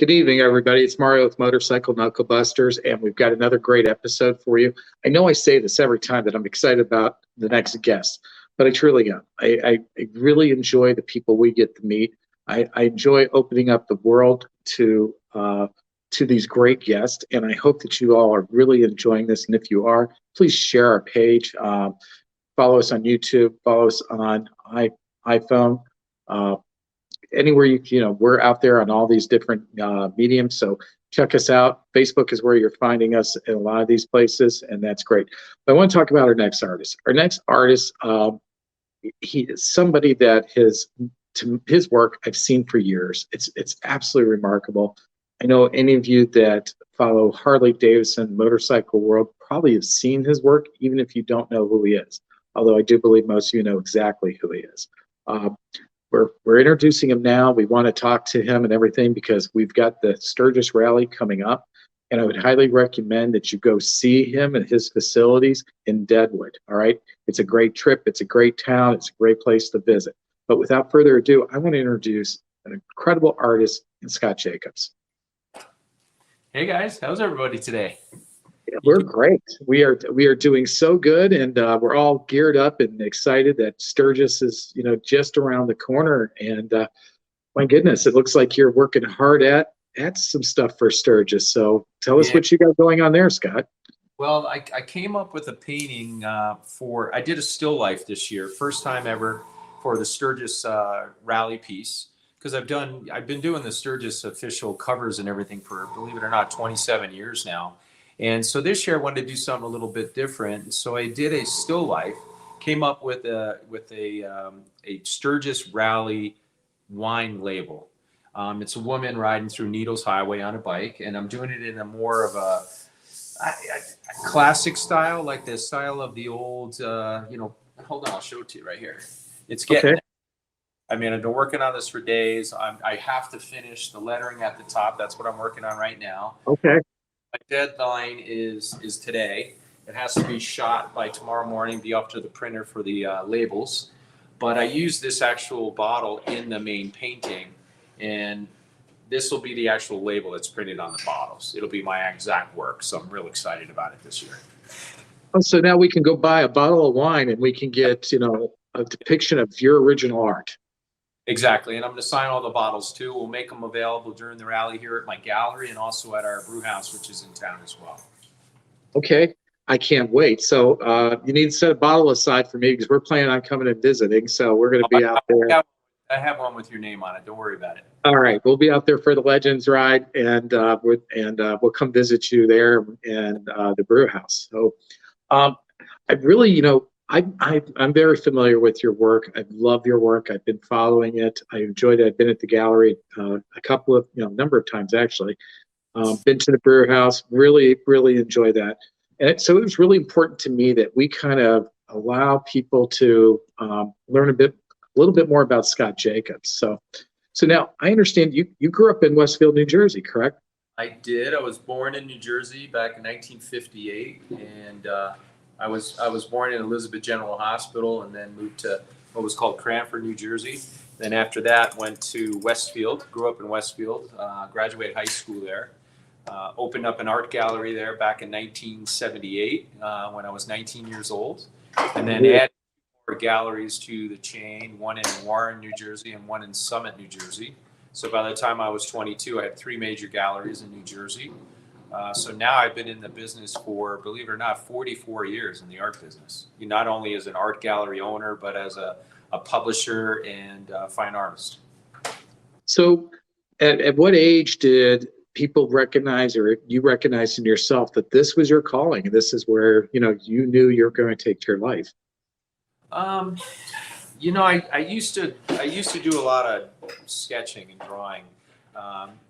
Good evening, everybody. It's Mario with Motorcycle Knuckle Busters, and we've got another great episode for you. I know I say this every time that I'm excited about the next guest, but I truly am. I really enjoy the people we get to meet. I enjoy opening up the world to these great guests, and I hope that you all are really enjoying this. And if you are, please share our page. Follow us on YouTube. Follow us on iPhone. Anywhere we're out there on all these different mediums, so check us out. Facebook is where you're finding us in a lot of these places, and that's great. But I want to talk about our next artist. Our next artist, he is somebody that his work I've seen for years. It's absolutely remarkable. I know any of you that follow Harley-Davidson motorcycle world probably have seen his work, even if you don't know who he is. Although I do believe most of you know exactly who he is. We're introducing him now. We want to talk to him and everything because we've got the Sturgis Rally coming up, and I would highly recommend that you go see him at his facilities in Deadwood. All right, it's a great trip. It's a great town. It's a great place to visit. But without further ado, I want to introduce an incredible artist, Scott Jacobs. Hey guys, how's everybody today? We're great. We are doing so good, and we're all geared up and excited that Sturgis is just around the corner. And my goodness, it looks like you're working hard at some stuff for Sturgis. So tell us what you got going on there, Scott. Well, I came up with a painting I did a still life this year, first time ever for the Sturgis rally piece, because I've been doing the Sturgis official covers and everything for, believe it or not, 27 years now. And so this year I wanted to do something a little bit different. So I did a still life, came up with a Sturgis Rally wine label. It's a woman riding through Needles Highway on a bike, and I'm doing it in a more of a classic style, like the style of the old, hold on, I'll show it to you right here. It's getting there. I mean, I've been working on this for days. I have to finish the lettering at the top. That's what I'm working on right now. Okay. My deadline is today. It has to be shot by tomorrow morning, be up to the printer for the labels. But I use this actual bottle in the main painting, and this will be the actual label that's printed on the bottles. It'll be my exact work, so I'm real excited about it this year. Oh, so now we can go buy a bottle of wine and we can get, a depiction of your original art. Exactly, and I'm going to sign all the bottles too. We'll make them available during the rally here at my gallery and also at our brew house, which is in town as well. Okay, I can't wait. So you need to set a bottle aside for me because we're planning on coming and visiting. So we're going to be out there. I have one with your name on it. Don't worry about it. All right, we'll be out there for the Legends ride, and we'll come visit you there and the brew house. So I really, I'm very familiar with your work. I love your work. I've been following it. I enjoyed it. I've been at the gallery a couple of, number of times actually. Been to the brewer house. Really, really enjoy that. And so it was really important to me that we kind of allow people to learn a little bit more about Scott Jacobs. So now I understand you grew up in Westfield, New Jersey, correct? I did. I was born in New Jersey back in 1958, and I was born in Elizabeth General Hospital and then moved to what was called Cranford, New Jersey. Then after that, went to Westfield, grew up in Westfield, graduated high school there, opened up an art gallery there back in 1978 when I was 19 years old, and then added more galleries to the chain, one in Warren, New Jersey, and one in Summit, New Jersey. So by the time I was 22, I had 3 major galleries in New Jersey. So now I've been in the business for, believe it or not, 44 years in the art business. Not only as an art gallery owner, but as a publisher and fine artist. So at what age did people recognize, or you recognized in yourself, that this was your calling and this is where, you knew you were going to take your life? I used to do a lot of sketching and drawing.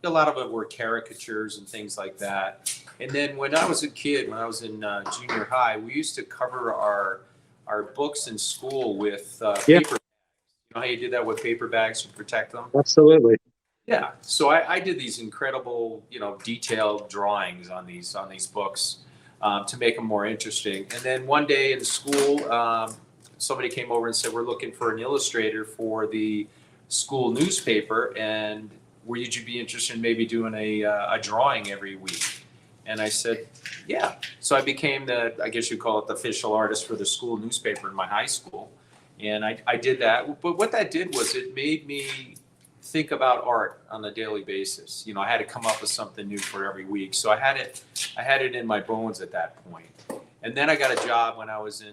A lot of it were caricatures and things like that. And then when I was a kid, when I was in junior high, we used to cover our books in school with paper bags. You know how you did that with paper bags to protect them? Absolutely. Yeah. So I did these incredible, detailed drawings on these books to make them more interesting. And then one day in school, somebody came over and said, we're looking for an illustrator for the school newspaper. And would you be interested in maybe doing a drawing every week? And I said, yeah. So I became I guess you call it the official artist for the school newspaper in my high school. And I did that. But what that did was it made me think about art on a daily basis. You know, I had to come up with something new for every week. So I had it in my bones at that point. And then I got a job when I was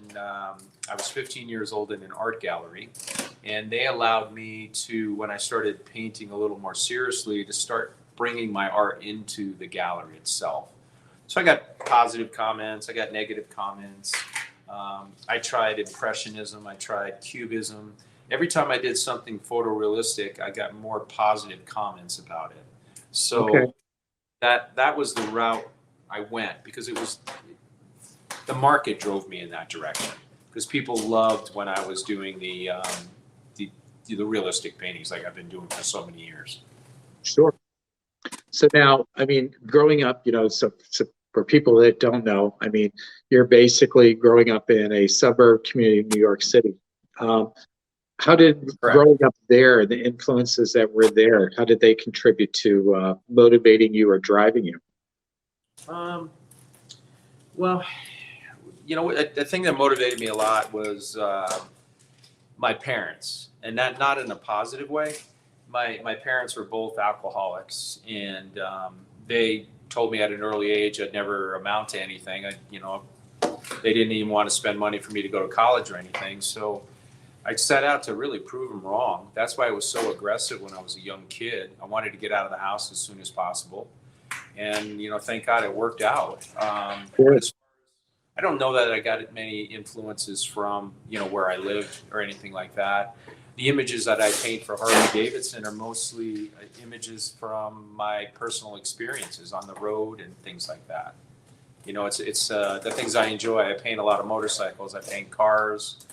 15 years old in an art gallery. And they allowed me to, when I started painting a little more seriously, to start bringing my art into the gallery itself. So I got positive comments, I got negative comments. I tried Impressionism, I tried Cubism. Every time I did something photorealistic, I got more positive comments about it. So Okay. that was the route I went, because the market drove me in that direction. Because people loved when I was doing the realistic paintings like I've been doing for so many years. Sure. So now, I mean, growing up, so for people that don't know, I mean, you're basically growing up in a suburb community of New York City. How did Correct. growing up there, the influences that were there, how did they contribute to motivating you or driving you? Well, the thing that motivated me a lot was my parents, and not in a positive way. My parents were both alcoholics, and they told me at an early age I'd never amount to anything. They didn't even want to spend money for me to go to college or anything. So I set out to really prove them wrong. That's why I was so aggressive when I was a young kid. I wanted to get out of the house as soon as possible. And, thank God it worked out. Good. I don't know that I got many influences from, where I lived or anything like that. The images that I paint for Harley-Davidson are mostly images from my personal experiences on the road and things like that. It's the things I enjoy. I paint a lot of motorcycles. I paint cars.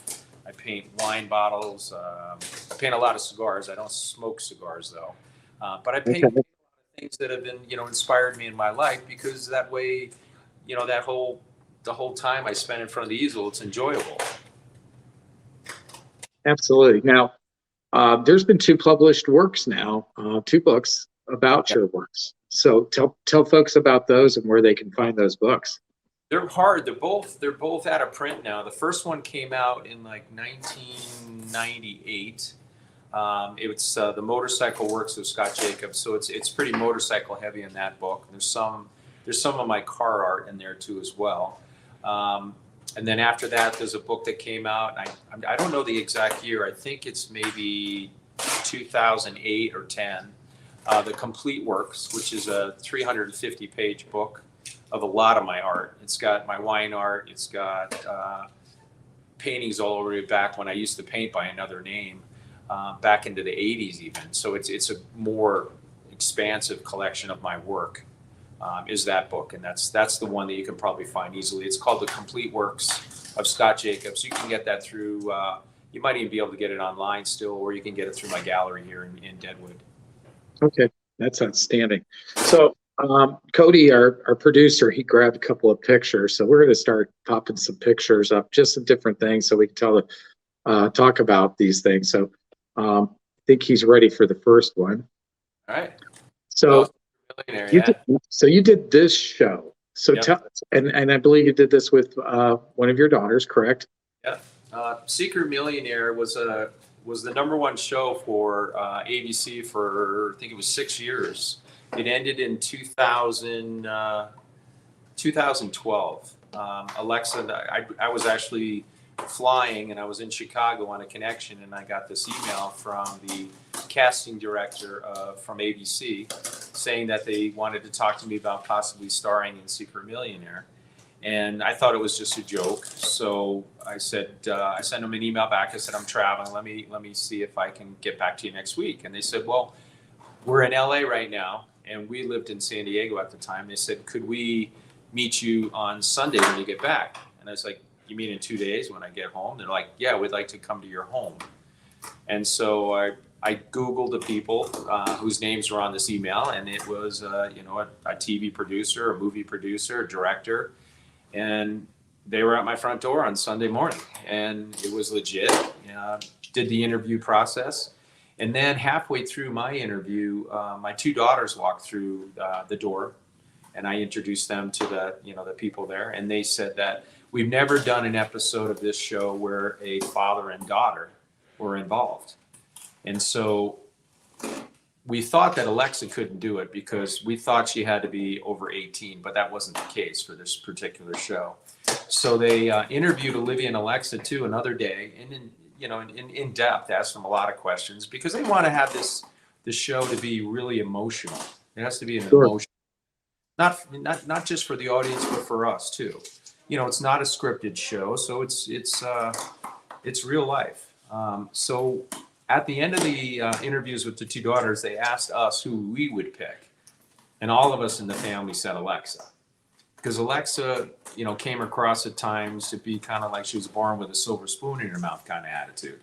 I paint wine bottles. I paint a lot of cigars. I don't smoke cigars though. But I paint things that have been, inspired me in my life, because that way, the whole time I spend in front of the easel, it's enjoyable. Absolutely. Now, there's been 2 published works now, 2 books about your works. So tell folks about those and where they can find those books. They're hard. They're both out of print now. The first one came out in like 1998. It's the Motorcycle Works of Scott Jacobs. So it's pretty motorcycle heavy in that book. There's some of my car art in there too as well. And then after that, there's a book that came out. I don't know the exact year. I think it's maybe 2008 or 10. The Complete Works, which is a 350-page book of a lot of my art. It's got my wine art. It's got paintings all over it back when I used to paint by another name, back into the 80s even. So it's a more expansive collection of my work. Is that book, and that's the one that you can probably find easily. It's called The Complete Works of Scott Jacobs. You can get that through, you might even be able to get it online still, or you can get it through my gallery here in Deadwood. Okay, that's outstanding. So Cody, our producer, he grabbed a couple of pictures. So we're going to start popping some pictures up, just some different things, so we can talk about these things. So I think he's ready for the first one. All right. So you did this show. So Yep. tell us, and I believe you did this with one of your daughters, correct? Yeah. Secret Millionaire was the #1 show for ABC for, I think it was 6 years. It ended in 2012. Alexa, I was actually flying, and I was in Chicago on a connection, and I got this email from the casting director from ABC saying that they wanted to talk to me about possibly starring in Secret Millionaire. And I thought it was just a joke. So I said, I sent them an email back. I said, I'm traveling. Let me see if I can get back to you next week. And they said, well, we're in LA right now, and we lived in San Diego at the time. They said, could we meet you on Sunday when you get back? And I was like, you mean in 2 days when I get home? They're like, yeah, we'd like to come to your home. And so I Googled the people whose names were on this email, and it was, a TV producer, a movie producer, a director, and they were at my front door on Sunday morning, and it was legit. Did the interview process, And then halfway through my interview, my two daughters walked through the door, and I introduced them to the people there, and they said that we've never done an episode of this show where a father and daughter were involved. And so we thought that Alexa couldn't do it because we thought she had to be over 18, but that wasn't the case for this particular show. So they interviewed Olivia and Alexa too another day, and in depth, asked them a lot of questions because they want to have this show to be really emotional. It has to be an emotion, not just for the audience, but for us too. It's not a scripted show, so it's real life. So at the end of the interviews with the two daughters, they asked us who we would pick, and all of us in the family said Alexa, because Alexa, came across at times to be kind of like she was born with a silver spoon in her mouth kind of attitude.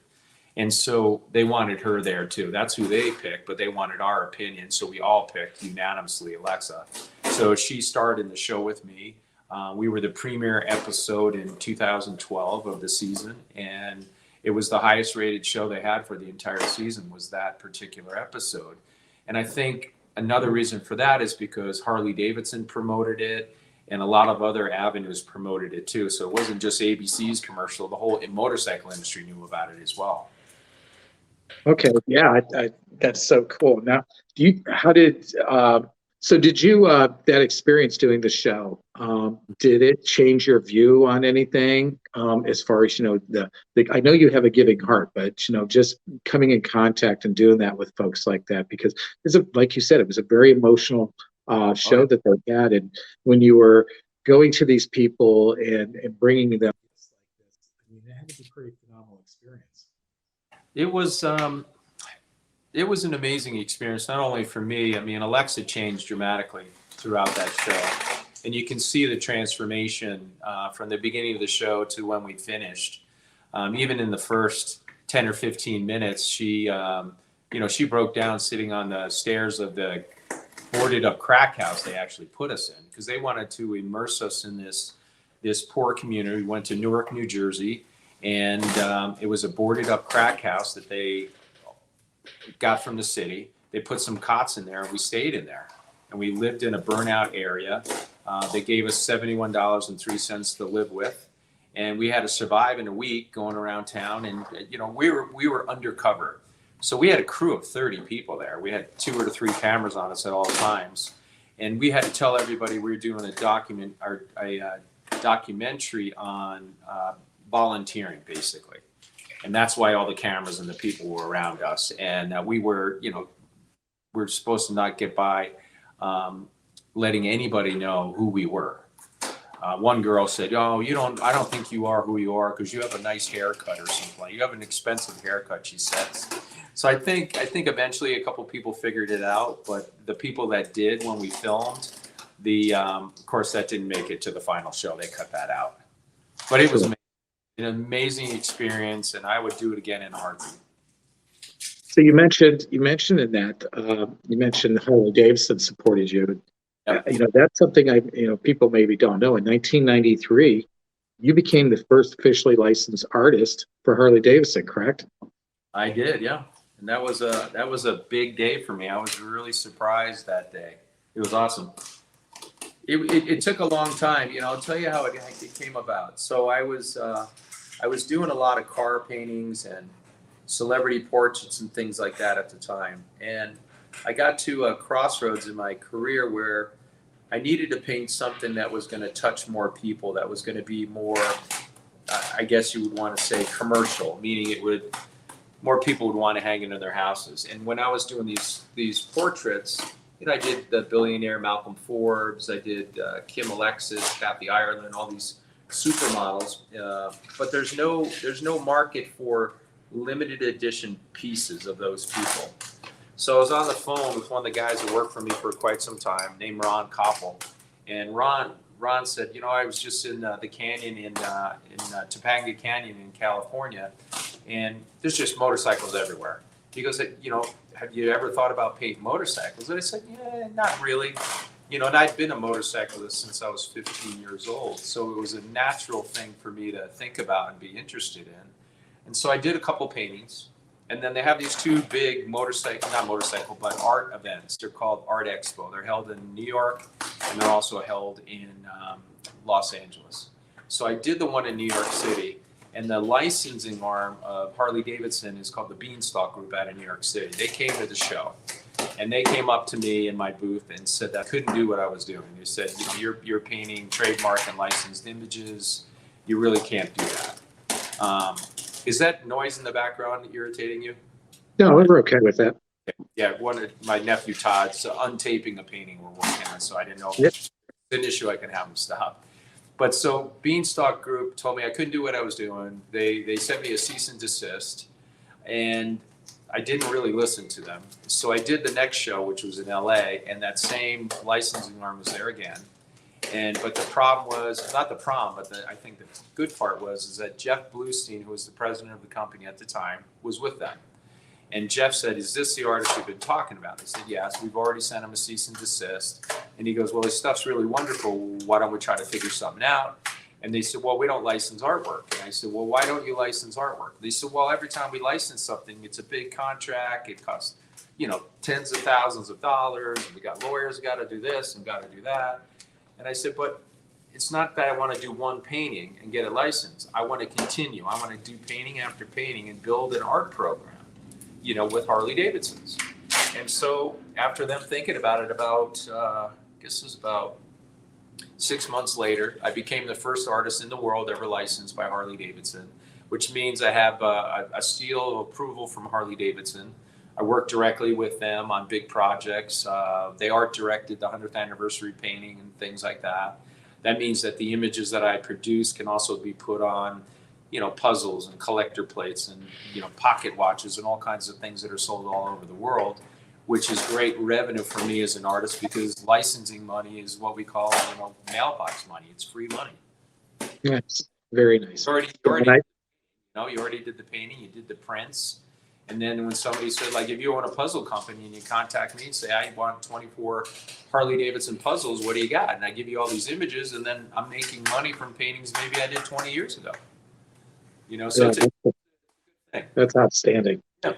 And so they wanted her there too. That's who they picked, but they wanted our opinion. So we all picked unanimously Alexa. So she starred in the show with me. We were the premiere episode in 2012 of the season. And it was the highest rated show they had for the entire season was that particular episode. And I think another reason for that is because Harley-Davidson promoted it, and a lot of other avenues promoted it too. So it wasn't just ABC's commercial. The whole motorcycle industry knew about it as well. Okay, yeah, that's so cool. Now, that experience doing the show, did it change your view on anything, as far as, I know you have a giving heart, but, just coming in contact and doing that with folks like that, because like you said, it was a very emotional show that they had. And when you were going to these people and bringing them like this, it had to be a pretty phenomenal experience. It was an amazing experience, not only for me. Alexa changed dramatically throughout that show, and you can see the transformation from the beginning of the show to when we finished. Even in the first 10 or 15 minutes, she broke down sitting on the stairs of the boarded up crack house they actually put us in, because they wanted to immerse us in this poor community. We went to Newark, New Jersey, and it was a boarded up crack house that they got from the city. They put some cots in there, and we stayed in there, and we lived in a burnout area. They gave us $71.03 to live with, and we had to survive in a week going around town. And we were undercover, so we had a crew of 30 people there. We had 2 or 3 cameras on us at all times, and we had to tell everybody we were doing a documentary on volunteering, basically. And that's why all the cameras and the people were around us. And we were supposed to not get by letting anybody know who we were. One girl said, "Oh, I don't think you are who you are because you have a nice haircut or something. You have an expensive haircut," she says. So I think eventually a couple people figured it out, but the people that did when we filmed, of course that didn't make it to the final show. They cut that out. But it was an amazing experience, and I would do it again in a heartbeat. So you mentioned in that you mentioned Harley-Davidson supported you. Yep. That's something people maybe don't know. In 1993, you became the first officially licensed artist for Harley-Davidson, correct? I did, yeah. And that was a big day for me. I was really surprised that day. It was awesome. It took a long time. I'll tell you how it came about. So I was doing a lot of car paintings and celebrity portraits and things like that at the time. And I got to a crossroads in my career where I needed to paint something that was going to touch more people, that was going to be more, I guess you would want to say, commercial, meaning more people would want to hang into their houses. And when I was doing these portraits, I did the billionaire Malcolm Forbes, I did Kim Alexis, Kathy Ireland, all these supermodels, but there's no market for limited edition pieces of those people. So I was on the phone with one of the guys who worked for me for quite some time, named Ron Koppel, and Ron said, I was just in the canyon in Topanga Canyon in California, and there's just motorcycles everywhere. He goes, have you ever thought about painting motorcycles? And I said, yeah, not really. And I'd been a motorcyclist since I was 15 years old. So it was a natural thing for me to think about and be interested in. And so I did a couple paintings. And then they have these two big not motorcycle, but art events. They're called Art Expo. They're held in New York, and they're also held in Los Angeles. So I did the one in New York City, and the licensing arm of Harley-Davidson is called the Beanstalk Group out of New York City. They came to the show, and they came up to me in my booth and said that I couldn't do what I was doing. They said, you're painting trademark and licensed images. You really can't do that. Is that noise in the background irritating you? No, we're okay with that. Yeah, one of my nephew Todd's untaping a painting we're working on, so I didn't know if Yep. it's an issue. I can have him stop. But so Beanstalk Group told me I couldn't do what I was doing. They sent me a cease and desist, and I didn't really listen to them. So I did the next show, which was in LA, and that same licensing arm was there again. But the problem was, not the problem, but I think the good part is that Jeff Bluestein, who was the president of the company at the time, was with them. And Jeff said, "Is this the artist you've been talking about?" They said, "Yes, we've already sent him a cease and desist." And he goes, "Well, his stuff's really wonderful. Why don't we try to figure something out?" And they said, "Well, we don't license artwork." And I said, "Well, why don't you license artwork?" They said, "Well, every time we license something, it's a big contract. It costs, tens of thousands of dollars. We got lawyers got to do this and got to do that." And I said, "But it's not that I want to do one painting and get a license. I want to continue. I want to do painting after painting and build an art program, with Harley-Davidsons." And so after them thinking about it I guess it was about 6 months later, I became the first artist in the world ever licensed by Harley-Davidson, which means I have a seal of approval from Harley-Davidson. I work directly with them on big projects. They art directed the 100th anniversary painting and things like that. That means that the images that I produce can also be put on, puzzles and collector plates and, pocket watches and all kinds of things that are sold all over the world, which is great revenue for me as an artist because licensing money is what we call, mailbox money. It's free money. Yes, very nice. You already did the painting, you did the prints. And then when somebody said, like, if you own a puzzle company and you contact me and say, "I want 24 Harley-Davidson puzzles, what do you got?" And I give you all these images, and then I'm making money from paintings maybe I did 20 years ago. So it's a thing. That's outstanding. Yeah.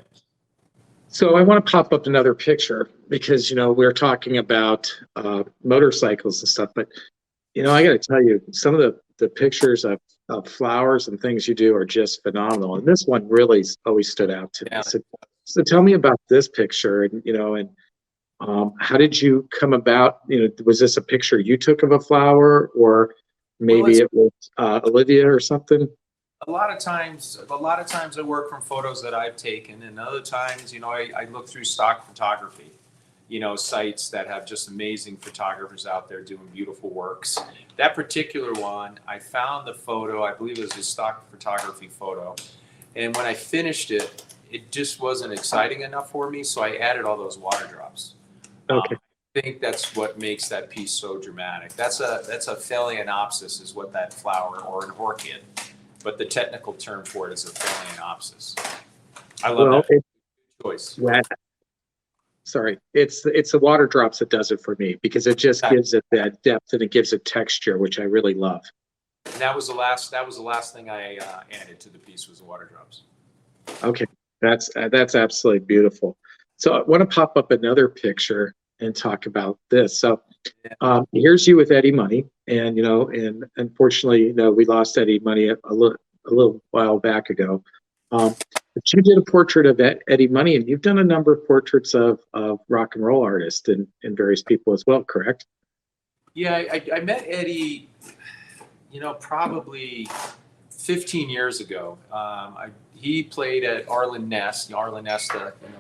So I want to pop up another picture because, we're talking about motorcycles and stuff, but, I got to tell you, some of the pictures of flowers and things you do are just phenomenal. And this one really always stood out to me. Yeah. So tell me about this picture and, how did you come about, was this a picture you took of a flower or maybe it was Olivia or something? A lot of times I work from photos that I've taken, and other times, I look through stock photography, sites that have just amazing photographers out there doing beautiful works. That particular one, I found the photo, I believe it was a stock photography photo. And when I finished it, it just wasn't exciting enough for me, so I added all those water drops. Okay. I think that's what makes that piece so dramatic. That's a phalaenopsis is what that flower, or an orchid, but the technical term for it is a phalaenopsis. I love that choice. Yeah. Sorry, it's the water drops that does it for me because it just gives it that depth and it gives it texture, which I really love. And that was the last thing I added to the piece was the water drops. Okay, that's absolutely beautiful. So I want to pop up another picture and talk about this. So here's you with Eddie Money, and and unfortunately, we lost Eddie Money a little while back ago. But you did a portrait of Eddie Money, and you've done a number of portraits of rock and roll artists and various people as well, correct? Yeah, I met Eddie, probably 15 years ago. He played at Arlen Ness, the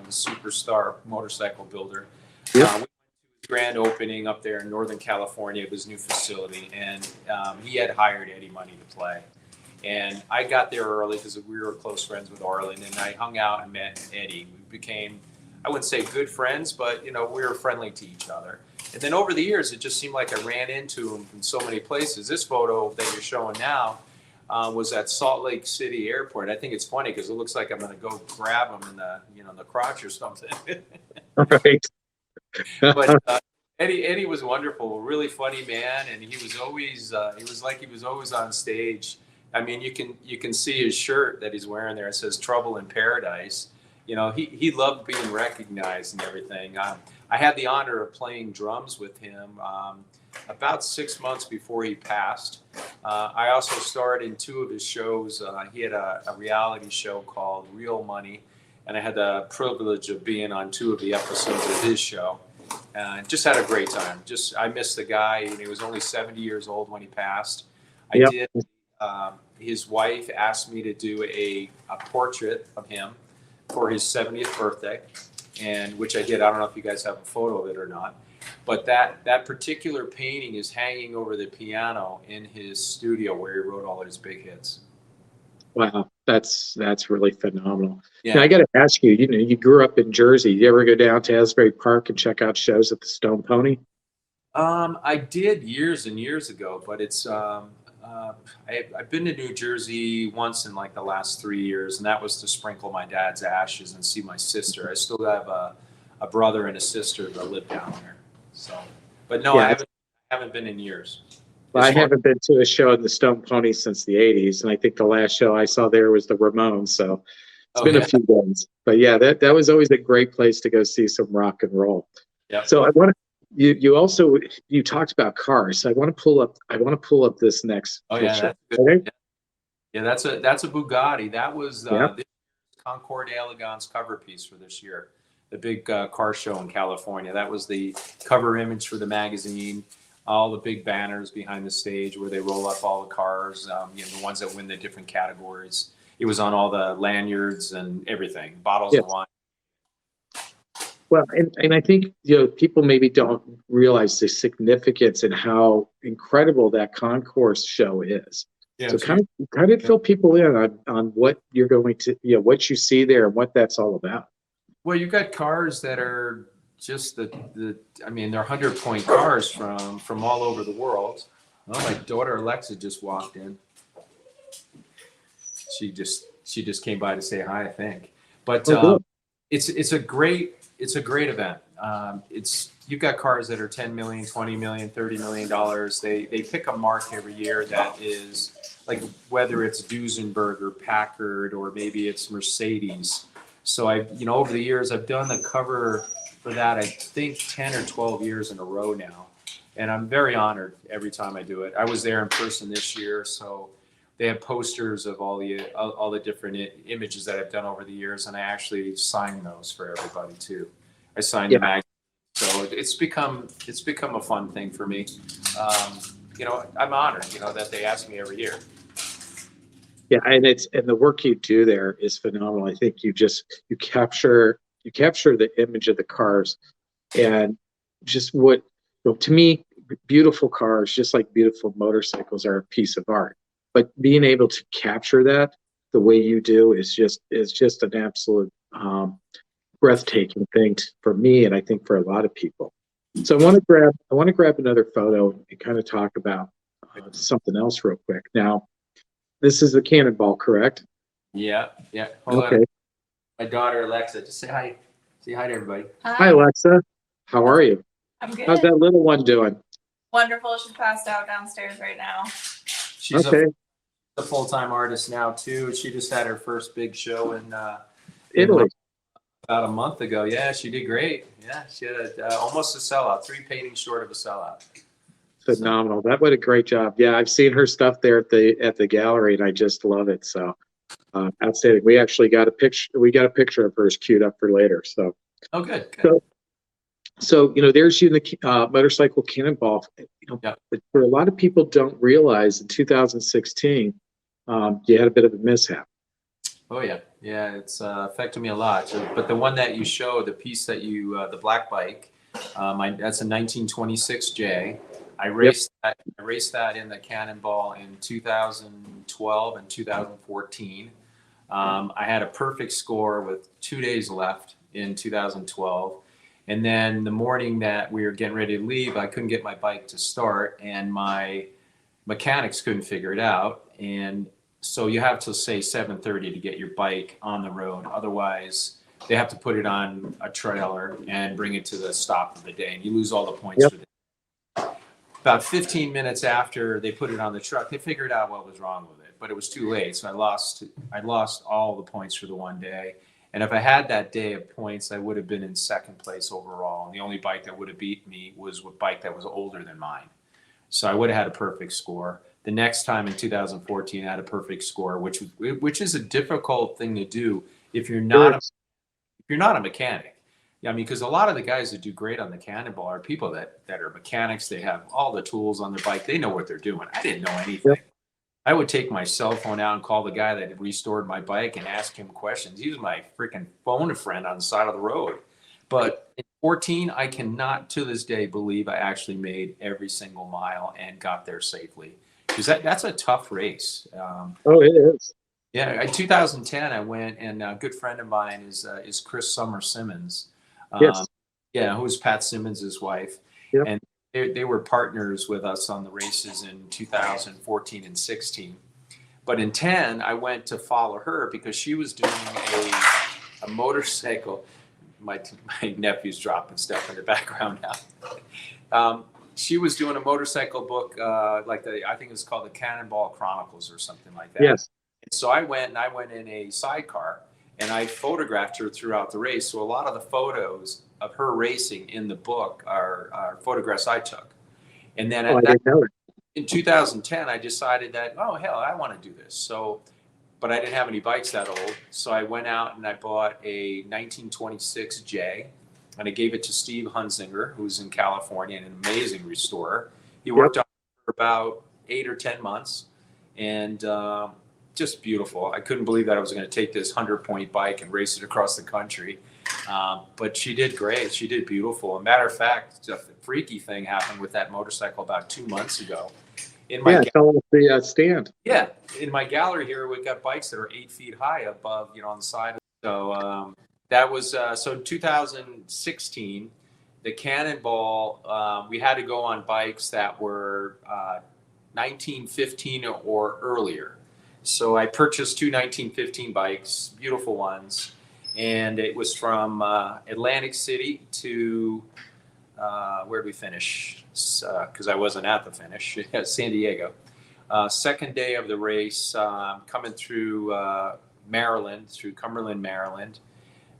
superstar motorcycle builder. Yep. We went to his grand opening up there in Northern California of his new facility, and he had hired Eddie Money to play. And I got there early because we were close friends with Arlen, and I hung out and met Eddie. We became, I wouldn't say good friends, but we were friendly to each other. And then over the years, it just seemed like I ran into him in so many places. This photo that you're showing now was at Salt Lake City Airport. I think it's funny because it looks like I'm going to go grab him in the the crotch or something. Right. But Eddie was wonderful, really funny man, and he was always on stage. I mean, you can see his shirt that he's wearing there. It says "Trouble in Paradise," you know, he loved being recognized and everything. I had the honor of playing drums with him about 6 months before he passed. I also starred in 2 of his shows. He had a reality show called Real Money, and I had the privilege of being on 2 of the episodes of his show. Just had a great time. I missed the guy, and he was only 70 years old when he passed. I Yep. did. His wife asked me to do a portrait of him for his 70th birthday, and which I did. I don't know if you guys have a photo of it or not, but that particular painting is hanging over the piano in his studio where he wrote all his big hits. Wow, that's really phenomenal. Yeah. Now I got to ask you, you know, you grew up in Jersey. You ever go down to Asbury Park and check out shows at the Stone Pony? I did years and years ago, but it's I've been to New Jersey once in like the last 3 years, and that was to sprinkle my dad's ashes and see my sister. I still have a brother and a sister that live down there. So, but no, Yeah. I haven't been in years. Well, As I far- haven't been to a show at the Stone Pony since the 80s, and I think the last show I saw there was the Ramones, so it's been a few days. But yeah, that was always a great place to go see some rock and roll. Yep. So I want to you talked about cars. So I want to pull up this next Oh yeah, picture. that's good. Okay? Yeah, that's a Bugatti. That was Yep. this Concord Elegance cover piece for this year, the big car show in California. That was the cover image for the magazine. All the big banners behind the stage where they roll up all the cars, you know, the ones that win the different categories. It was on all the lanyards and everything, bottles Yes. of wine. Well, and I think, you know, people maybe don't realize the significance and how incredible that concourse show is. Yeah, So kind of fill people in on what you're going to, you know, what you see there and what that's all about. well, you've got cars that are just I mean, they're 100-point cars from all over the world. Oh, my daughter Alexa just walked in. She just came by to say hi, I think. But Oh, good. it's a great event. You've got cars that are 10 million, 20 million, 30 million dollars. They pick a mark every year that is like whether it's Duesenberg or Packard or maybe it's Mercedes. So over the years I've done the cover for that, I think 10 or 12 years in a row now. And I'm very honored every time I do it. I was there in person this year, so they have posters of all the different images that I've done over the years, and I actually sign those for everybody too. I signed the magazine, so it's become a fun thing for me. I'm honored, that they ask me every year. Yeah, and the work you do there is phenomenal. I think you capture the image of the cars, and just to me, beautiful cars, just like beautiful motorcycles, are a piece of art. But being able to capture that the way you do is just an absolute breathtaking thing for me, and I think for a lot of people. So I want to grab another photo and kind of talk about something else real quick. Now, this is the Cannonball, correct? Yeah. Hold on. My daughter Alexa, just say hi. Say hi to everybody. Hi, Alexa. How are you? I'm good. How's that little one doing? Wonderful. She's passed out downstairs right now. She's Okay. a full-time artist now too. She just had her first big show in Italy. about a month ago. Yeah, she did great. Yeah, she had almost a sellout, 3 paintings short of a sellout. Phenomenal. That what a great job. Yeah, I've seen her stuff there at the gallery, and I just love it. So outstanding. We actually got a picture. We got a picture of hers queued up for later. So. Oh, good. So there's you in the motorcycle Cannonball. But for a lot of people don't realize in 2016, you had a bit of a mishap. Oh yeah, it's affected me a lot. But the one that you show, the piece that the black bike, that's a 1926 J. I raced that in the Cannonball in 2012 and 2014. I had a perfect score with 2 days left in 2012. And then the morning that we were getting ready to leave, I couldn't get my bike to start, and my mechanics couldn't figure it out. And so you have to say 7:30 to get your bike on the road. Otherwise, they have to put it on a trailer and bring it to the stop of the day, and you lose all the points for the day. About 15 minutes after they put it on the truck, they figured out what was wrong with it, but it was too late. So I lost all the points for the one day. And if I had that day of points, I would have been in second place overall. And the only bike that would have beat me was a bike that was older than mine. So I would have had a perfect score. The next time in 2014, I had a perfect score, which is a difficult thing to do if you're not a mechanic. Yeah, I mean, because a lot of the guys that do great on the Cannonball are people that are mechanics. They have all the tools on their bike. They know what they're doing. I didn't know anything. Yep. I would take my cell phone out and call the guy that had restored my bike and ask him questions. He was my freaking phone friend on the side of the road. But in 14, I cannot to this day believe I actually made every single mile and got there safely. Because that's a tough race. Oh, it is. Yeah, in 2010, I went, and a good friend of mine is Chris Summer Simmons. Yes. Yeah, who's Pat Simmons' wife. Yep. And they were partners with us on the races in 2014 and 16. But in 10, I went to follow her because she was doing a motorcycle. My nephew's dropping stuff in the background now. She was doing a motorcycle book, I think it's called the Cannonball Chronicles or something like that. Yes. And so I went in a sidecar and I photographed her throughout the race. So a lot of the photos of her racing in the book are photographs I took. And then in 2010, I decided that, oh, hell, I want to do this. So, but I didn't have any bikes that old. So I went out and I bought a 1926 J. And I gave it to Steve Hunzinger, who's in California, an amazing restorer. He worked on it for about 8 or 10 months, and just beautiful. I couldn't believe that I was going to take this 100-point bike and race it across the country. But she did great. She did beautiful. As a matter of fact, a freaky thing happened with that motorcycle about 2 months ago. It fell off the stand. Yeah, in my gallery here, we've got bikes that are 8 feet high above, on the side. So that was so in 2016, the Cannonball. We had to go on bikes that were 1915 or earlier. So I purchased two 1915 bikes, beautiful ones, and it was from Atlantic City to where did we finish? Because I wasn't at the finish. San Diego. Second day of the race, coming through Maryland, through Cumberland, Maryland.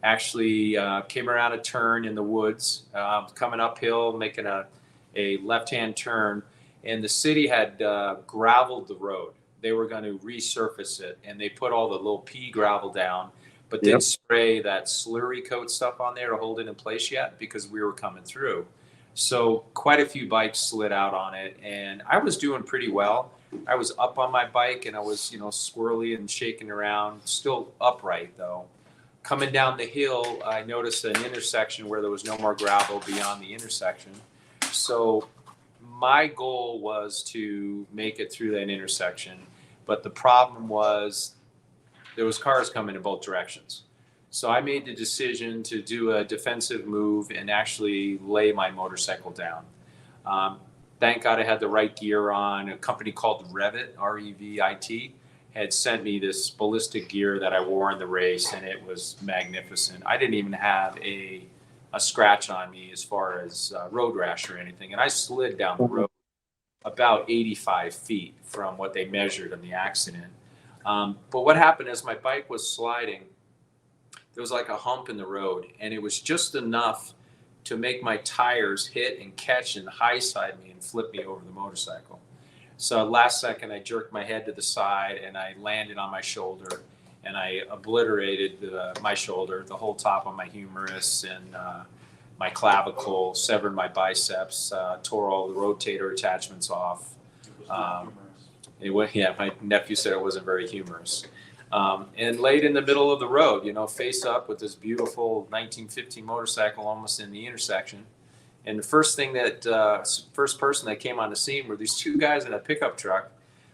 Actually came around a turn in the woods, coming uphill, making a left-hand turn, and the city had graveled the road. They were going to resurface it, and they put all the little pea gravel down, but didn't spray that slurry coat stuff on there to hold it in place yet because we were coming through. So quite a few bikes slid out on it, and I was doing pretty well. I was up on my bike, and I was, squirrely and shaking around, still upright though. Coming down the hill, I noticed an intersection where there was no more gravel beyond the intersection. So my goal was to make it through that intersection, but the problem was there was cars coming in both directions. So I made the decision to do a defensive move and actually lay my motorcycle down. Thank God I had the right gear on. A company called Revit, R-E-V-I-T, had sent me this ballistic gear that I wore in the race, and it was magnificent. I didn't even have a scratch on me as far as road rash or anything. And I slid down the road about 85 feet from what they measured in the accident. But what happened is my bike was sliding. There was like a hump in the road, and it was just enough to make my tires hit and catch and high side me and flip me over the motorcycle. So last second, I jerked my head to the side and I landed on my shoulder, and I obliterated my shoulder, the whole top of my humerus and my clavicle, severed my biceps, tore all the rotator attachments off. My nephew said it wasn't very humorous. And laid in the middle of the road, face up with this beautiful 1915 motorcycle almost in the intersection. And the first person that came on the scene were these two guys in a pickup truck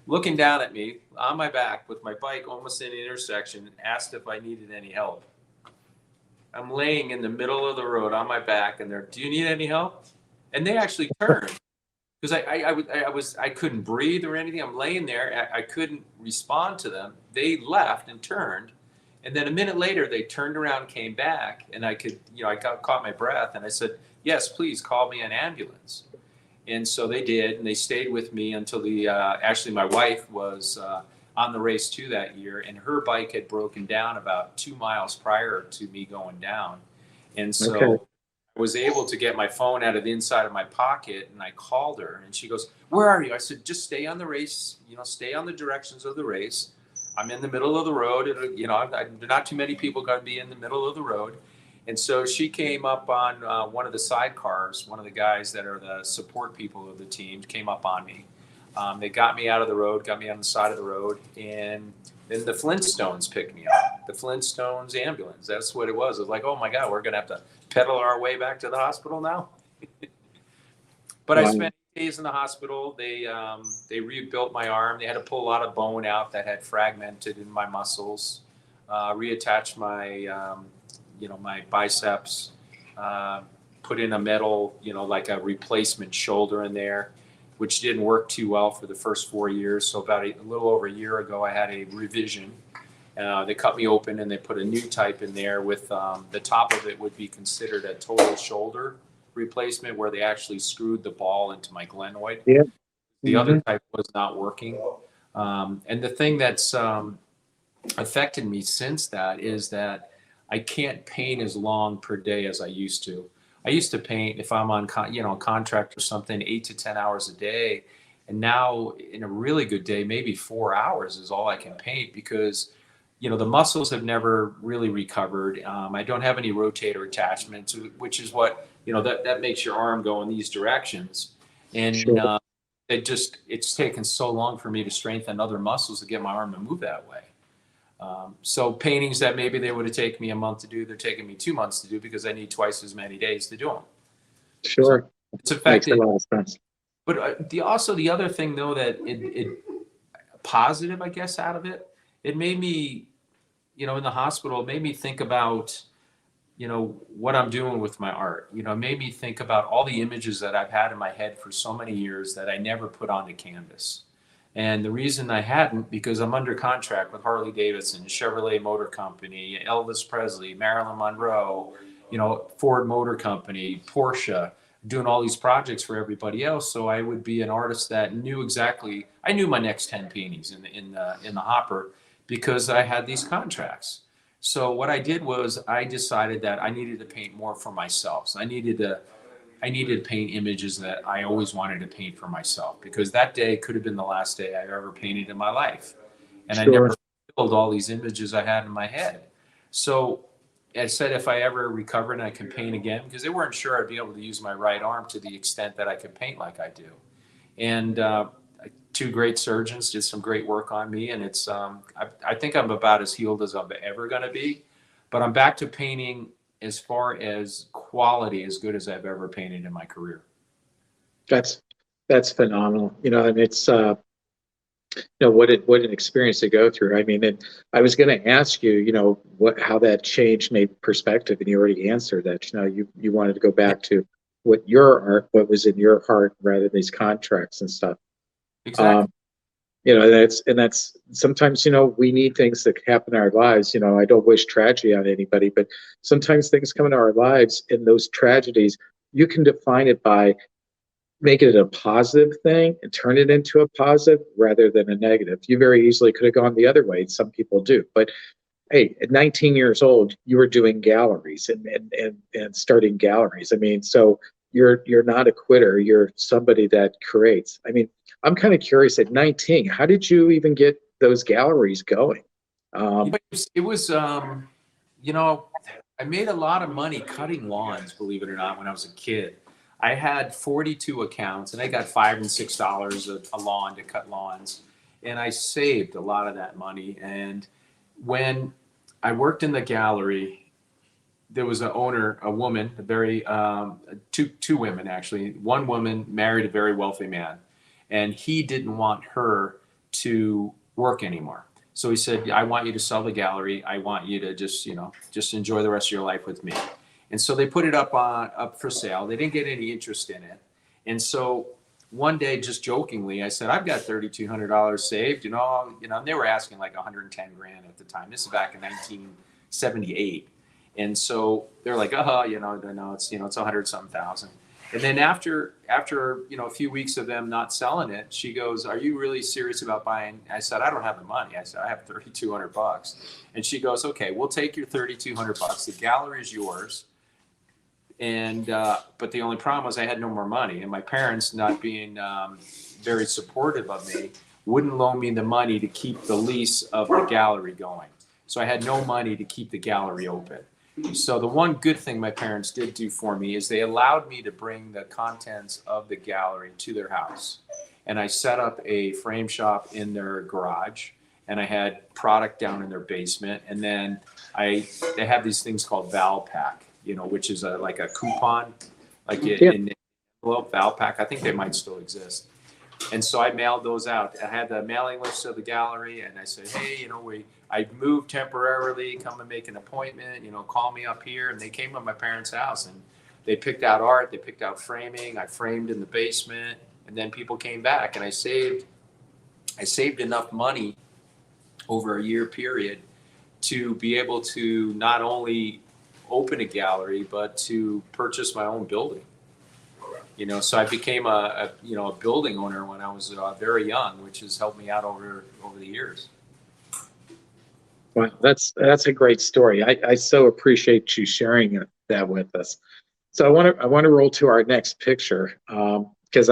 looking down at me on my back with my bike almost in the intersection and asked if I needed any help. I'm laying in the middle of the road on my back, and they're, do you need any help? And they actually turned because I couldn't breathe or anything. I'm laying there. I couldn't respond to them. They left and turned. And then a minute later, they turned around, came back, and I caught my breath, and I said, yes, please call me an ambulance. And so they did, and they stayed with me until actually my wife was on the race too that year, and her bike had broken down about 2 miles prior to me going down. And so Okay. I was able to get my phone out of the inside of my pocket, and I called her, and she goes, "Where are you?" I said, "Just stay on the race, stay on the directions of the race. I'm in the middle of the road. Not too many people going to be in the middle of the road." And so she came up on one of the sidecars. One of the guys that are the support people of the team came up on me. They got me out of the road, got me on the side of the road, and then the Flintstones picked me up. The Flintstones ambulance. That's what it was. It was like, oh my God, we're going to have to pedal our way back to the hospital now. But I spent days in the hospital. They rebuilt my arm. They had to pull a lot of bone out that had fragmented in my muscles, reattach my my biceps, put in a metal, like a replacement shoulder in there, which didn't work too well for the first 4 years. So about a little over a year ago, I had a revision. They cut me open and they put a new type in there with the top of it would be considered a total shoulder replacement, where they actually screwed the ball into my glenoid. Yeah. The other type was not working. And the thing that's affected me since that is that I can't paint as long per day as I used to. I used to paint, if I'm on contract or something, 8 to 10 hours a day. And now in a really good day, maybe 4 hours is all I can paint, because the muscles have never really recovered. I don't have any rotator attachments, which is what, that makes your arm go in these directions. And Sure. it's taken so long for me to strengthen other muscles to get my arm to move that way. So paintings that maybe they would have taken me a month to do, they're taking me 2 months to do, because I need twice as many days to do them. Sure. So it's Makes affected. a lot of sense. But the other thing though, that it positive, I guess, out of it, it made me, in the hospital, it made me think about, what I'm doing with my art. It made me think about all the images that I've had in my head for so many years that I never put onto canvas. And the reason I hadn't, because I'm under contract with Harley-Davidson, Chevrolet Motor Company, Elvis Presley, Marilyn Monroe, Ford Motor Company, Porsche, doing all these projects for everybody else. So I would be an artist that I knew my next 10 paintings in the hopper, because I had these contracts. So what I did was I decided that I needed to paint more for myself. So I needed to paint images that I always wanted to paint for myself, because that day could have been the last day I ever painted in my life. And I never filled all these images I had in my head. So I said, if I ever recover and I can paint again, because they weren't sure I'd be able to use my right arm to the extent that I could paint like I do. And two great surgeons did some great work on me. And it's, I think I'm about as healed as I'm ever going to be. But I'm back to painting as far as quality, as good as I've ever painted in my career. That's phenomenal. And it's what an experience to go through. I mean, I was going to ask you, how that change made perspective, and you already answered that. You wanted to go back to what was in your heart, rather than these contracts and stuff. Exactly. That's sometimes, we need things that happen in our lives. I don't wish tragedy on anybody, but sometimes things come into our lives, and those tragedies, you can define it by making it a positive thing and turn it into a positive rather than a negative. You very easily could have gone the other way. Some people do, but hey, at 19 years old, you were doing galleries and starting galleries. I mean, so you're not a quitter. You're somebody that creates. I mean, I'm kind of curious, at 19, how did you even get those galleries going? It was, I made a lot of money cutting lawns, believe it or not, when I was a kid. I had 42 accounts, and I got $5 and $6 a lawn to cut lawns. And I saved a lot of that money. And when I worked in the gallery, there was an owner, a woman, two women actually. One woman married a very wealthy man, and he didn't want her to work anymore. So he said, I want you to sell the gallery. I want you to just enjoy the rest of your life with me. And so they put it up for sale. They didn't get any interest in it. And so one day, just jokingly, I said, I've got $3,200 saved, and they were asking like 110 grand at the time. This is back in 1978. And so they're like, no, it's 100 something thousand. And then after a few weeks of them not selling it, she goes, "Are you really serious about buying?" I said, "I don't have the money." I said, "I have $3,200." And she goes, "Okay, we'll take your $3,200. The gallery is yours." And but the only problem was I had no more money, and my parents, not being very supportive of me, wouldn't loan me the money to keep the lease of the gallery going. So I had no money to keep the gallery open. So the one good thing my parents did do for me is they allowed me to bring the contents of the gallery to their house. And I set up a frame shop in their garage, and I had product down in their basement. And then they have these things called Valpak, which is like a coupon, like in envelope Valpak. I think they might still exist. And so I mailed those out. I had the mailing list of the gallery, and I said, "Hey, I moved temporarily. Come and make an appointment. Call me up here." And they came to my parents' house, and they picked out art. They picked out framing. I framed in the basement, and then people came back, and I saved enough money over a year period to be able to not only open a gallery, but to purchase my own building. So I became a building owner when I was very young, which has helped me out over the years. Wow, that's a great story. I so appreciate you sharing that with us. So I want to roll to our next picture, because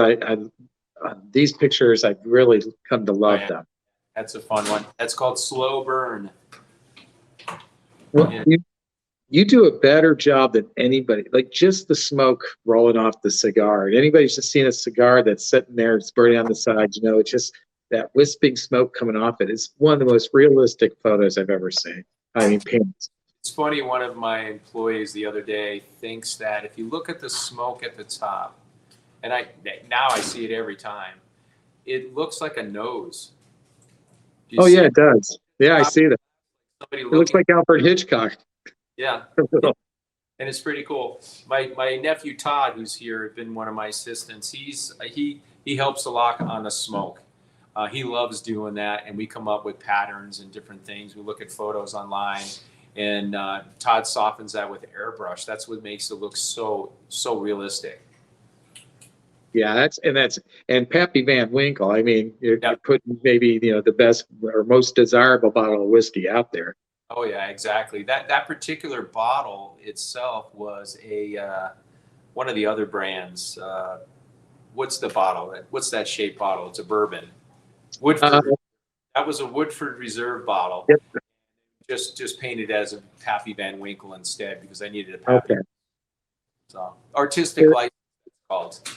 these pictures, I've really come to love them. That's a fun one. That's called Slow Burn. Well, you do a better job than anybody. Like just the smoke rolling off the cigar. Anybody's just seen a cigar that's sitting there, it's burning on the side. It's just that wisping smoke coming off it. It's one of the most realistic photos I've ever seen. I mean, paintings. It's funny. One of my employees the other day thinks that if you look at the smoke at the top, and now I see it every time, it looks like a nose. Oh yeah, it does. Yeah, I see that. Somebody It looks like Alfred Hitchcock. Yeah, and it's pretty cool. My nephew Todd, who's here, been one of my assistants. He helps a lot on the smoke. He loves doing that, and we come up with patterns and different things. We look at photos online, and Todd softens that with airbrush. That's what makes it look so realistic. Yeah, and Pappy Van Winkle. I mean, you're putting maybe the best or most desirable bottle of whiskey out there. Oh yeah, exactly. That particular bottle itself was one of the other brands. What's the bottle? What's that shaped bottle? It's a bourbon. Woodford. That was a Woodford Reserve bottle. Yep. Just painted as a Pappy Van Winkle instead because I needed a Pappy. Okay. So artistic license it's called.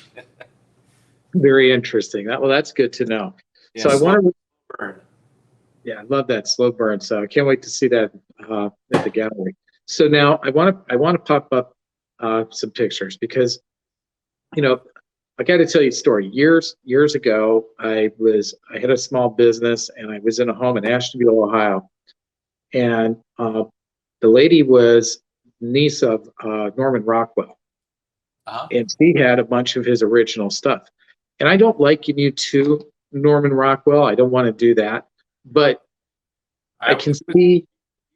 Very interesting. That's good to know. Yeah, so I want to burn. Yeah, I love that slow burn. So I can't wait to see that at the gallery. So now I want to pop up some pictures because, I got to tell you a story. Years ago, I had a small business and I was in a home in Ashtabula, Ohio, and the lady was niece of Norman Rockwell, and she had a bunch of his original stuff. And I don't liken you to Norman Rockwell. I don't want to do that. But I can see it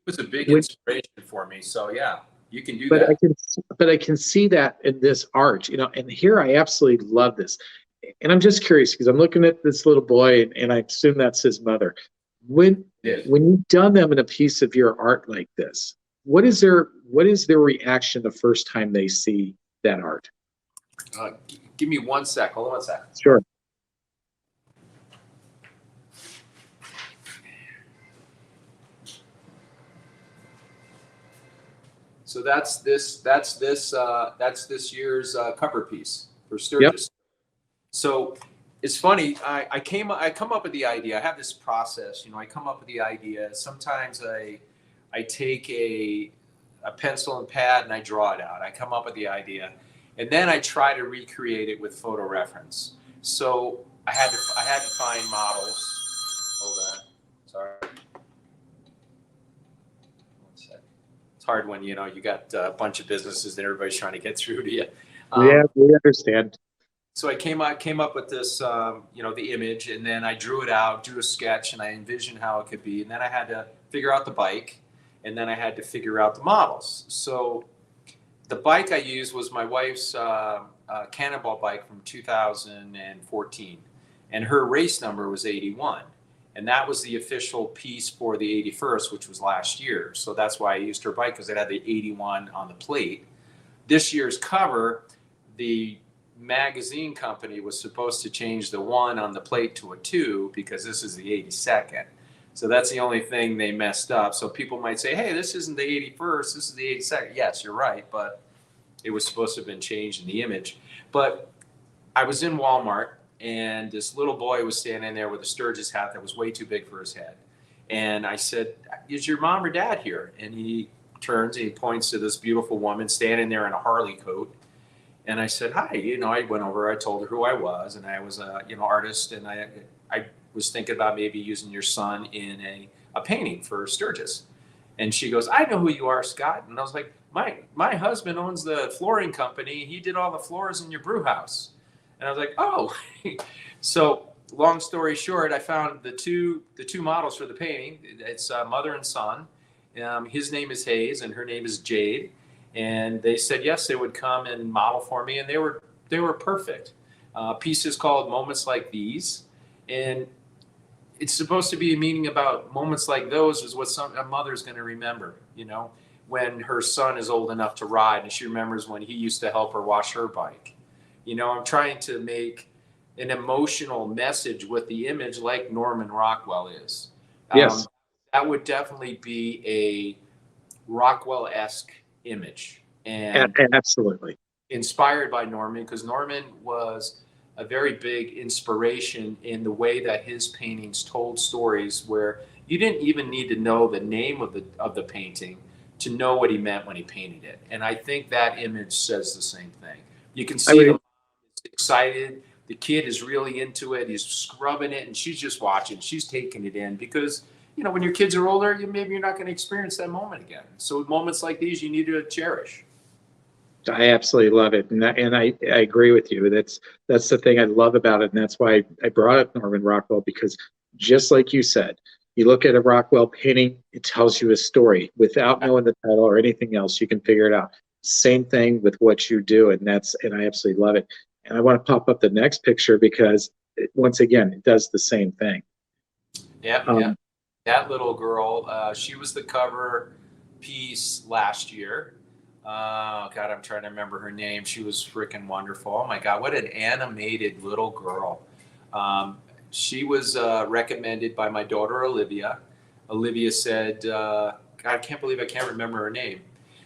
was a big inspiration for me. So yeah, you can do but that. I can see that in this art, and here I absolutely love this. And I'm just curious because I'm looking at this little boy and I assume that's his mother. When you've done them in a piece of your art like this, what is their reaction the first time they see that art? Give me 1 sec. Hold on 1 sec. Sure. So that's this year's cover piece for Sturgis. Yep. So it's funny. I come up with the idea. I have this process. I come up with the idea. Sometimes I take a pencil and pad and I draw it out. I come up with the idea, and then I try to recreate it with photo reference. So I had to find models. Hold on. Sorry. Hard when you got a bunch of businesses and everybody's trying to get through to you. Yeah, we understand. So I came up with this, the image, and then I drew it out, drew a sketch, and I envisioned how it could be. And then I had to figure out the bike, and then I had to figure out the models. So the bike I used was my wife's Cannonball bike from 2014, and her race number was 81. And that was the official piece for the 81st, which was last year. So that's why I used her bike, because it had the 81 on the plate. This year's cover, the magazine company was supposed to change the 1 on the plate to a 2 because this is the 82nd. So that's the only thing they messed up. So people might say, hey, this isn't the 81st, this is the 82nd. Yes, you're right, but it was supposed to have been changed in the image. But I was in Walmart, and this little boy was standing there with a Sturgis hat that was way too big for his head. And I said, is your mom or dad here? And he turns and he points to this beautiful woman standing there in a Harley coat. And I said, hi. I went over, I told her who I was, and I was a artist, and I was thinking about maybe using your son in a painting for Sturgis. And she goes, I know who you are, Scott. And I was like, my husband owns the flooring company. He did all the floors in your brew house. And I was like, oh. So long story short, I found the two models for the painting. It's mother and son. His name is Hayes and her name is Jade. And they said, yes, they would come and model for me. And they were perfect. Pieces called Moments Like These. And it's supposed to be a meaning about moments like those is what a mother's going to remember, when her son is old enough to ride, and she remembers when he used to help her wash her bike. I'm trying to make an emotional message with the image like Norman Rockwell is. Yes. That would definitely be a Rockwell-esque image. And Absolutely. Inspired by Norman, because Norman was a very big inspiration in the way that his paintings told stories where you didn't even need to know the name of the painting to know what he meant when he painted it. And I think that image says the same thing. You can see the mom is excited. The kid is really into it. He's scrubbing it, and she's just watching. She's taking it in because, when your kids are older, maybe you're not going to experience that moment again. So moments like these, you need to cherish. I absolutely love it, and I agree with you. That's the thing I love about it, and that's why I brought up Norman Rockwell, because just like you said, you look at a Rockwell painting, it tells you a story. Without knowing the title or anything else, you can figure it out. Same thing with what you do, and I absolutely love it. And I want to pop up the next picture because once again, it does the same thing. Yeah. That little girl, she was the cover piece last year. Oh, God, I'm trying to remember her name. She was freaking wonderful. Oh, my God, what an animated little girl. She was recommended by my daughter, Olivia. Olivia said, God, I can't believe I can't remember her name.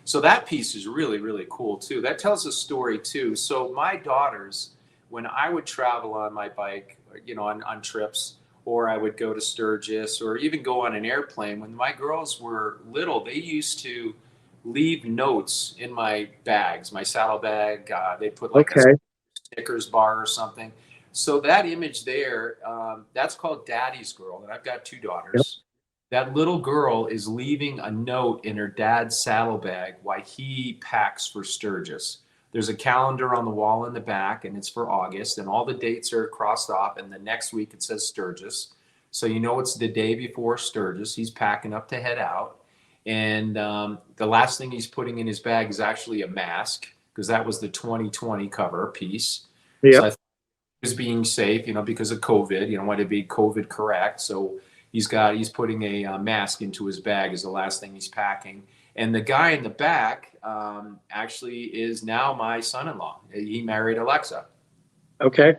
So that piece is really, really cool, too. That tells a story, too. So my daughters, when I would travel on my bike, on trips, or I would go to Sturgis or even go on an airplane, when my girls were little, they used to leave notes in my bags, my saddle bag. They put like a Snickers bar or something. So that image there, that's called Daddy's Girl. And I've got 2 daughters. Yep. That little girl is leaving a note in her dad's saddlebag while he packs for Sturgis. There's a calendar on the wall in the back, and it's for August, and all the dates are crossed off, and the next week it says Sturgis. So it's the day before Sturgis. He's packing up to head out. And the last thing he's putting in his bag is actually a mask, because that was the 2020 cover piece. Yeah. So I thought he was being safe, because of COVID, want to be COVID correct. So he's putting a mask into his bag is the last thing he's packing. And the guy in the back actually is now my son-in-law. He married Alexa. Okay.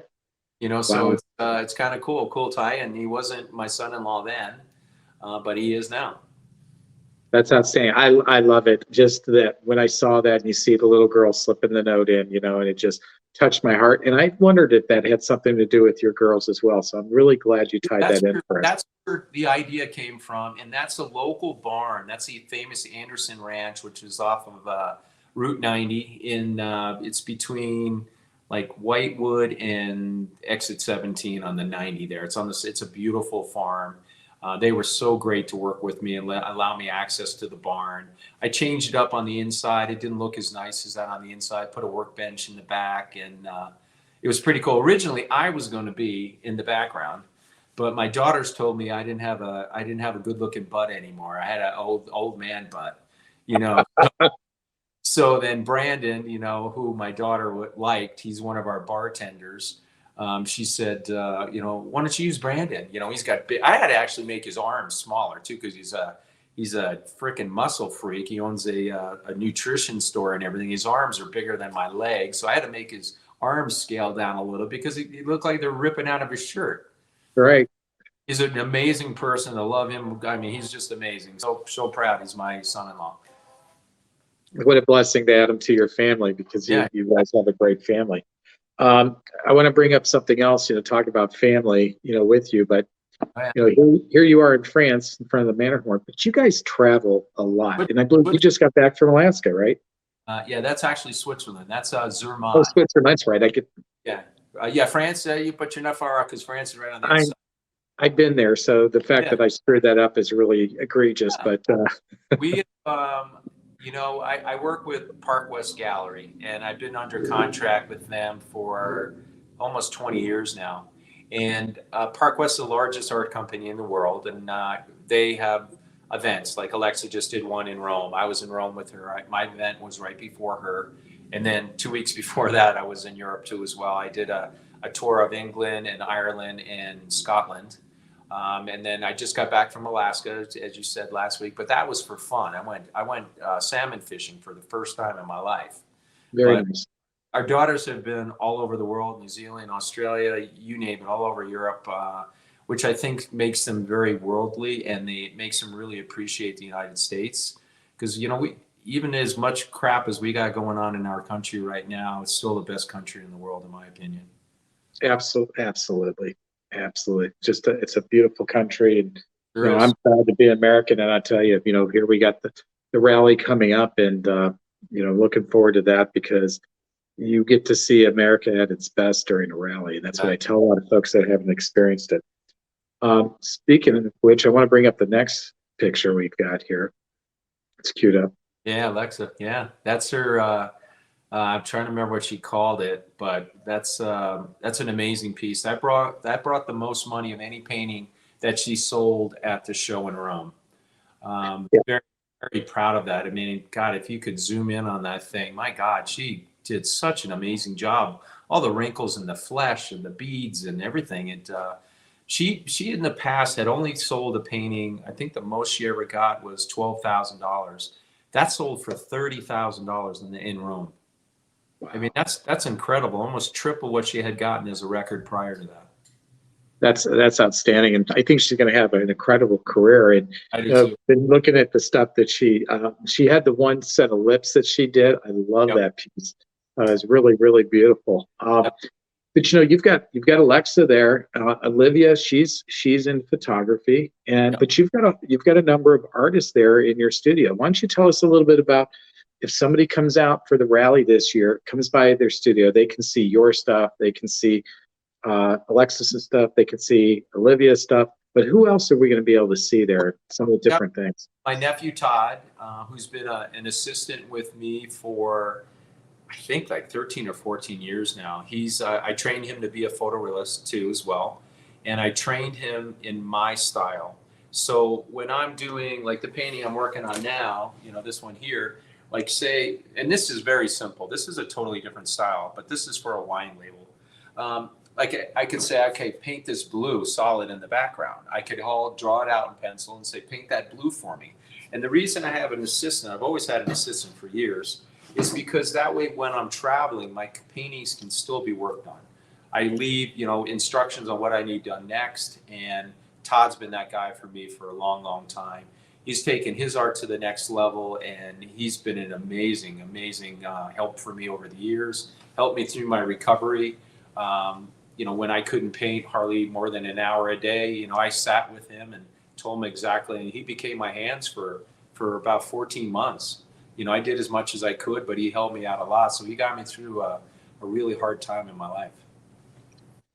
So it's kind of cool tie. And he wasn't my son-in-law then, but he is now. That's outstanding. I love it. Just that when I saw that and you see the little girl slipping the note in, and it just touched my heart. And I wondered if that had something to do with your girls as well. So I'm really glad you tied that in for us. That's where the idea came from. And that's a local barn. That's the famous Anderson Ranch, which is off of Route 90. It's between like Whitewood and exit 17 on the 90 there. It's a beautiful farm. They were so great to work with me and allow me access to the barn. I changed it up on the inside. It didn't look as nice as that on the inside. Put a workbench in the back, and it was pretty cool. Originally, I was going to be in the background, but my daughters told me I didn't have a good looking butt anymore. I had an old man butt, So then Brandon, who my daughter liked, he's one of our bartenders. She said, why don't you use Brandon? He's got big. I had to actually make his arms smaller too, because he's a freaking muscle freak. He owns a nutrition store and everything. His arms are bigger than my legs, so I had to make his arms scale down a little because he looked like they're ripping out of his shirt. Right. He's an amazing person. I love him. I mean, he's just amazing. So proud. He's my son-in-law. What a blessing to add him to your family, because Yeah. you guys have a great family. I want to bring up something else, talk about family, with you, but Oh, yeah. here you are in France in front of the Matterhorn, but you guys travel a lot. And I believe you just got back from Alaska, right? Yeah, that's actually Switzerland. That's Zermatt. Oh, Switzerland, that's right. Yeah, France. But you're not far off because France is right on the other side. I've been there, so the fact that I screwed that up is really egregious. Yeah. But we, I work with Park West Gallery, and I've been under contract with them for almost 20 years now. And Park West is the largest art company in the world, and they have events. Like Alexa just did one in Rome. I was in Rome with her. My event was right before her. And then 2 weeks before that, I was in Europe too as well. I did a tour of England and Ireland and Scotland. And then I just got back from Alaska, as you said last week, but that was for fun. I went salmon fishing for the first time in my life. very nice. Our daughters have been all over the world, New Zealand, Australia, you name it, all over Europe, which I think makes them very worldly, and it makes them really appreciate the United States. Because, we, even as much crap as we got going on in our country right now, it's still the best country in the world, in my opinion. Absolutely. Just it's a beautiful country, and Sure is. I'm proud to be American. And I tell you, here we got the rally coming up, and looking forward to that, because you get to see America at its best during a rally, and that's what I tell a lot of folks that haven't experienced it. Speaking of which, I want to bring up the next picture we've got here. It's queued up. Yeah, Alexa. Yeah, that's her. I'm trying to remember what she called it, but that's an amazing piece. That brought the most money of any painting that she sold at the show in Rome. Very, very proud of that. I mean, God, if you could zoom in on that thing, my God, she did such an amazing job. All the wrinkles in the flesh and the beads and everything. She in the past had only sold a painting. I think the most she ever got was $12,000. That sold for $30,000 in Rome. Wow. I mean, that's incredible. Almost triple what she had gotten as a record prior to that. That's outstanding, and I think she's going to have an incredible career. And I've been looking at the stuff that she had, the one set of lips that she did. I love that piece. It's really, really beautiful. But you've got Alexa there, Olivia. She's in photography, but you've got a number of artists there in your studio. Why don't you tell us a little bit about, if somebody comes out for the rally this year, comes by their studio, they can see your stuff, they can see Alexis's stuff, they can see Olivia's stuff. But who else are we going to be able to see there? Some of the different things. My nephew Todd, who's been an assistant with me for, I think, like 13 or 14 years now. I trained him to be a photorealist too as well. And I trained him in my style. So when I'm doing like the painting I'm working on now, this one here, like say, and this is very simple. This is a totally different style, but this is for a wine label. Like I could say, okay, paint this blue solid in the background. I could draw it out in pencil and say, paint that blue for me. And the reason I have an assistant, I've always had an assistant for years, is because that way when I'm traveling, my paintings can still be worked on. I leave, instructions on what I need done next, and Todd's been that guy for me for a long, long time. He's taken his art to the next level, and he's been an amazing, amazing help for me over the years, helped me through my recovery. When I couldn't paint hardly more than an hour a day, I sat with him and told him exactly, and he became my hands for about 14 months. I did as much as I could, but he helped me out a lot. So he got me through a really hard time in my life.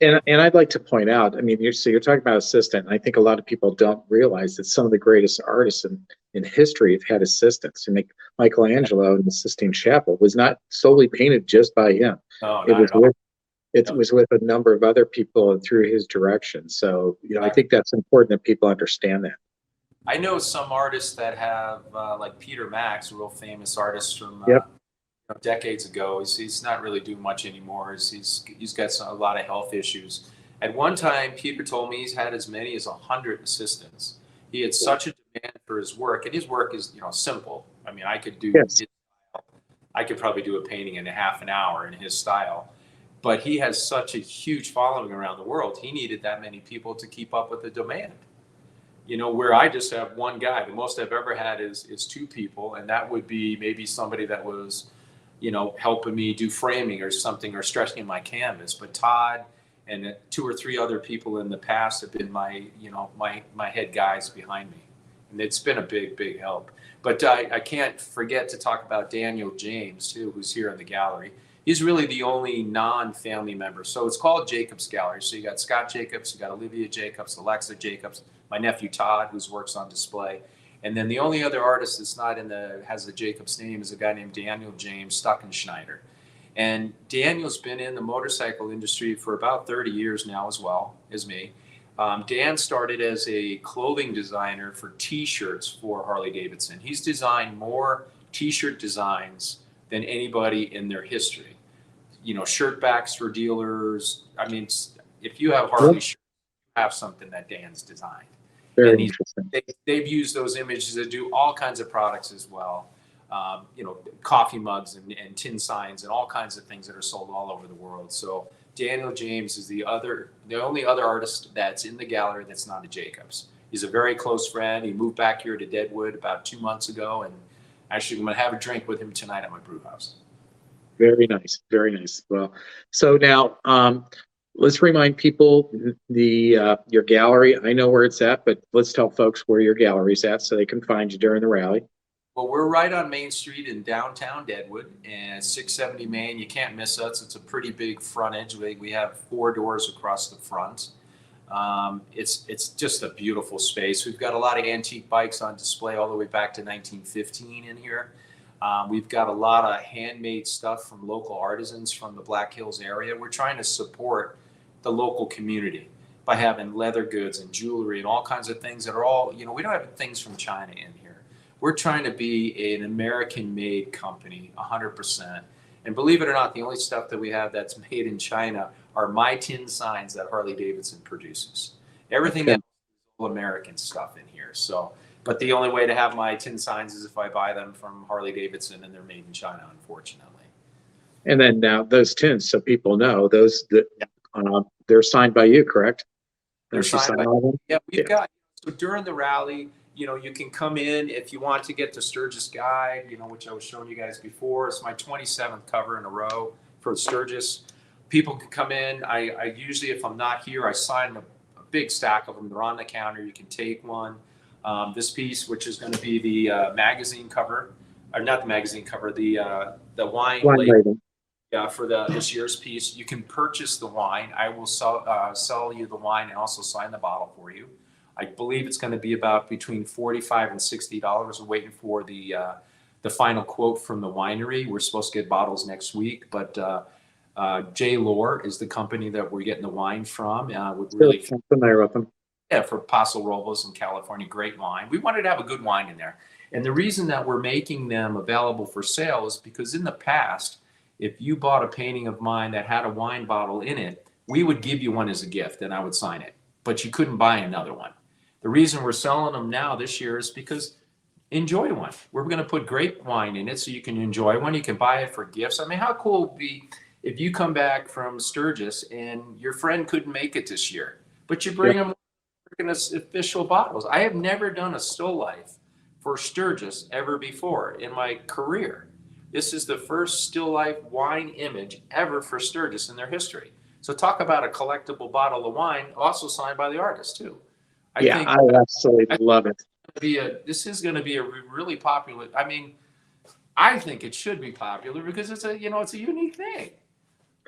And I'd like to point out, I mean, you're talking about assistant, and I think a lot of people don't realize that some of the greatest artists in history have had assistants. And Michelangelo in the Sistine Chapel was not solely painted just by him. No, It was with a number of other people and through his direction. So, I think that's important that people understand that. I know some artists that have, like Peter Max, a real famous artist from Yep. decades ago. He's not really doing much anymore. He's got a lot of health issues. At one time, Peter told me he's had as many as 100 assistants. He had such a demand for his work, and his work is simple. I mean, Yes. I could probably do a painting in a half an hour in his style, but he has such a huge following around the world. He needed that many people to keep up with the demand. Where I just have one guy. The most I've ever had is two people, and that would be maybe somebody that was, helping me do framing or something or stretching my canvas. But Todd and two or three other people in the past have been my head guys behind me, and it's been a big help. But I can't forget to talk about Daniel James too, who's here in the gallery. He's really the only non-family member. So it's called Jacobs Gallery. So you got Scott Jacobs, you got Olivia Jacobs, Alexa Jacobs, my nephew Todd, whose work's on display. And then the only other artist that's not has the Jacobs name is a guy named Daniel James Stuckenschneider. And Daniel's been in the motorcycle industry for about 30 years now as well as me. Dan started as a clothing designer for T-shirts for Harley-Davidson. He's designed more T-shirt designs than anybody in their history. Shirt backs for dealers. I mean, if you have Harley shirts, you have something that Dan's designed. Very interesting. They've used those images to do all kinds of products as well. Coffee mugs and tin signs and all kinds of things that are sold all over the world. So Daniel James is the only other artist that's in the gallery that's not a Jacobs. He's a very close friend. He moved back here to Deadwood about 2 months ago, and actually, I'm going to have a drink with him tonight at my brew house. Very nice. Very nice. Well, so now let's remind people your gallery. I know where it's at, but let's tell folks where your gallery's at so they can find you during the rally. Well, we're right on Main Street in downtown Deadwood, and 670 Main. You can't miss us. It's a pretty big frontage. We have 4 doors across the front. It's just a beautiful space. We've got a lot of antique bikes on display all the way back to 1915 in here. We've got a lot of handmade stuff from local artisans from the Black Hills area. We're trying to support the local community by having leather goods and jewelry and all kinds of things that are all, we don't have things from China in here. We're trying to be an American-made company, 100%. And believe it or not, the only stuff that we have that's made in China are my tin signs that Harley-Davidson produces. Everything else is all American stuff in here. So, but the only way to have my tin signs is if I buy them from Harley-Davidson, and they're made in China, unfortunately. And then now those tins, so people know those that they're signed by you, correct? They're signed by them? Yeah, we've got, so during the rally, you can come in if you want to get the Sturgis Guide, which I was showing you guys before. It's my 27th cover in a row for Sturgis. People can come in. I usually, if I'm not here, I sign a big stack of them. They're on the counter. You can take one. This piece, which is going to be the magazine cover, or not the magazine cover, the wine label. Yeah, for this year's piece. You can purchase the wine. I will sell you the wine and also sign the bottle for you. I believe it's going to be about between $45 and $60. We're waiting for the final quote from the winery. We're supposed to get bottles next week, but J. Lore is the company that we're getting the wine from. I'm familiar with them. Yeah, for Paso Robles in California, great wine. We wanted to have a good wine in there. And the reason that we're making them available for sale is because in the past, if you bought a painting of mine that had a wine bottle in it, we would give you one as a gift and I would sign it, but you couldn't buy another one. The reason we're selling them now this year is because enjoy one. We're going to put great wine in it so you can enjoy one. You can buy it for gifts. I mean, how cool would it be if you come back from Sturgis and your friend couldn't make it this year, but you bring them official bottles. I have never done a still life for Sturgis ever before in my career. This is the first still life wine image ever for Sturgis in their history. So talk about a collectible bottle of wine, also signed by the artist too. I absolutely love it. This is going to be a really popular. I mean, I think it should be popular because it's a unique thing.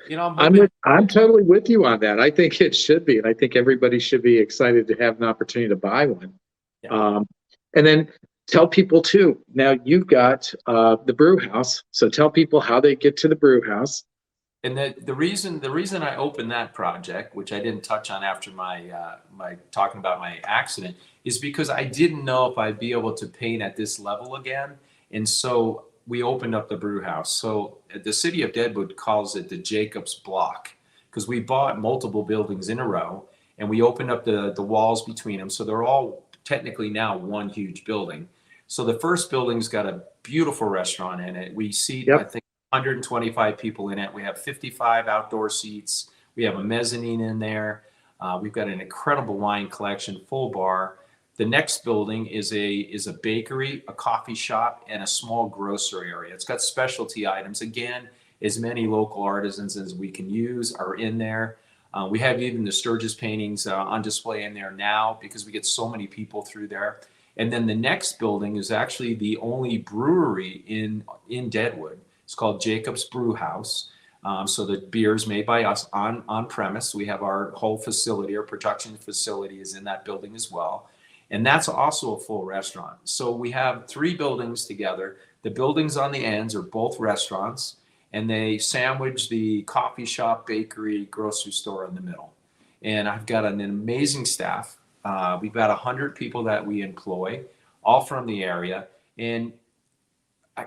I'm totally with you on that. I think it should be, and I think everybody should be excited to have an opportunity to buy one. Yeah. And then tell people too. Now you've got the brew house, so tell people how they get to the brew house. And the reason I opened that project, which I didn't touch on after my talking about my accident, is because I didn't know if I'd be able to paint at this level again. And so we opened up the brew house. So the city of Deadwood calls it the Jacobs Block, because we bought multiple buildings in a row and we opened up the walls between them. So they're all technically now one huge building. So the first building's got a beautiful restaurant in it. We seat, I think, 125 people in it. We have 55 outdoor seats. We have a mezzanine in there. We've got an incredible wine collection, full bar. The next building is a bakery, a coffee shop, and a small grocery area. It's got specialty items. Again, as many local artisans as we can use are in there. We have even the Sturgis paintings on display in there now because we get so many people through there. And then the next building is actually the only brewery in Deadwood. It's called Jacobs Brew House. So the beer is made by us on premise. We have our whole facility, our production facility is in that building as well. And that's also a full restaurant. So we have 3 buildings together. The buildings on the ends are both restaurants, and they sandwich the coffee shop, bakery, grocery store in the middle. And I've got an amazing staff. We've got 100 people that we employ, all from the area. And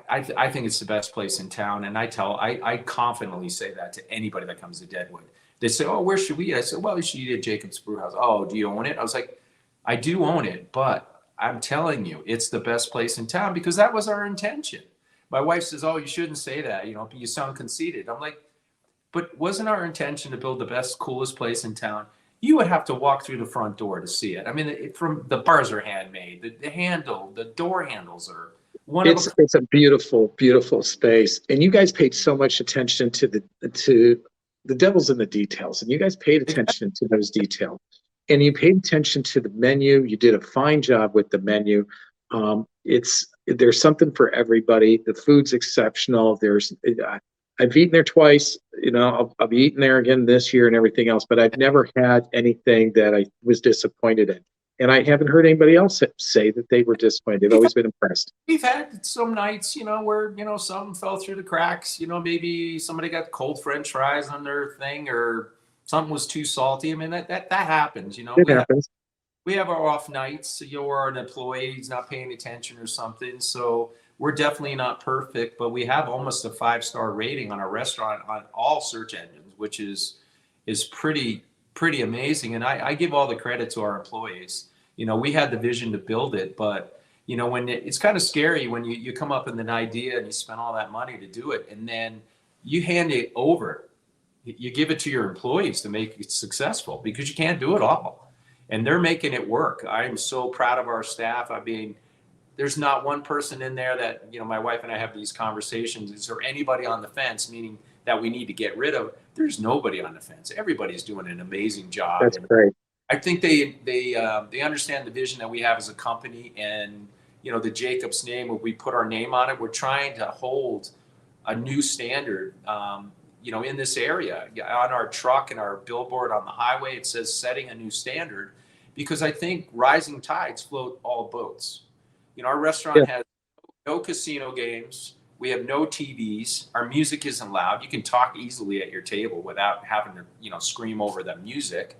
I think it's the best place in town. And I confidently say that to anybody that comes to Deadwood. They say, oh, where should we eat? I said, well, you should eat at Jacobs Brew House. Oh, do you own it? I was like, I do own it, but I'm telling you, it's the best place in town because that was our intention. My wife says, oh, you shouldn't say that. You know, you sound conceited. I'm like, but wasn't our intention to build the best, coolest place in town? You would have to walk through the front door to see it. I mean, from the bars are handmade, the door handles are It's a beautiful, beautiful space, and you guys paid so much attention to the devil's in the details, and you guys paid attention to those details, and you paid attention to the menu. You did a fine job with the menu. There's something for everybody. The food's exceptional. I've eaten there twice. You know, I'll be eating there again this year and everything else, but I've never had anything that I was disappointed in. And I haven't heard anybody else say that they were disappointed. They've always been impressed. We've had some nights, you know, where, you know, something fell through the cracks. You know, maybe somebody got cold French fries on their thing or something was too salty. I mean, that happens, you know. It happens. We have our off nights, you know, where an employee's not paying attention or something. So we're definitely not perfect, but we have almost a 5-star rating on our restaurant on all search engines, which is pretty amazing. And I give all the credit to our employees. You know, we had the vision to build it, but you know, when it's kind of scary when you come up with an idea and you spend all that money to do it, and then you hand it over, you give it to your employees to make it successful because you can't do it all. And they're making it work. I am so proud of our staff. I mean, there's not one person in there that, you know, my wife and I have these conversations. Is there anybody on the fence, meaning that we need to get rid of? There's nobody on the fence. Everybody's doing an amazing job. That's great. I think they understand the vision that we have as a company, and you know, the Jacobs name. When we put our name on it, we're trying to hold a new standard. You know, in this area, on our truck and our billboard on the highway, it says setting a new standard, because I think rising tides float all boats. You know, our restaurant has no casino games. We have no TVs. Our music isn't loud. You can talk easily at your table without having to, you know, scream over the music.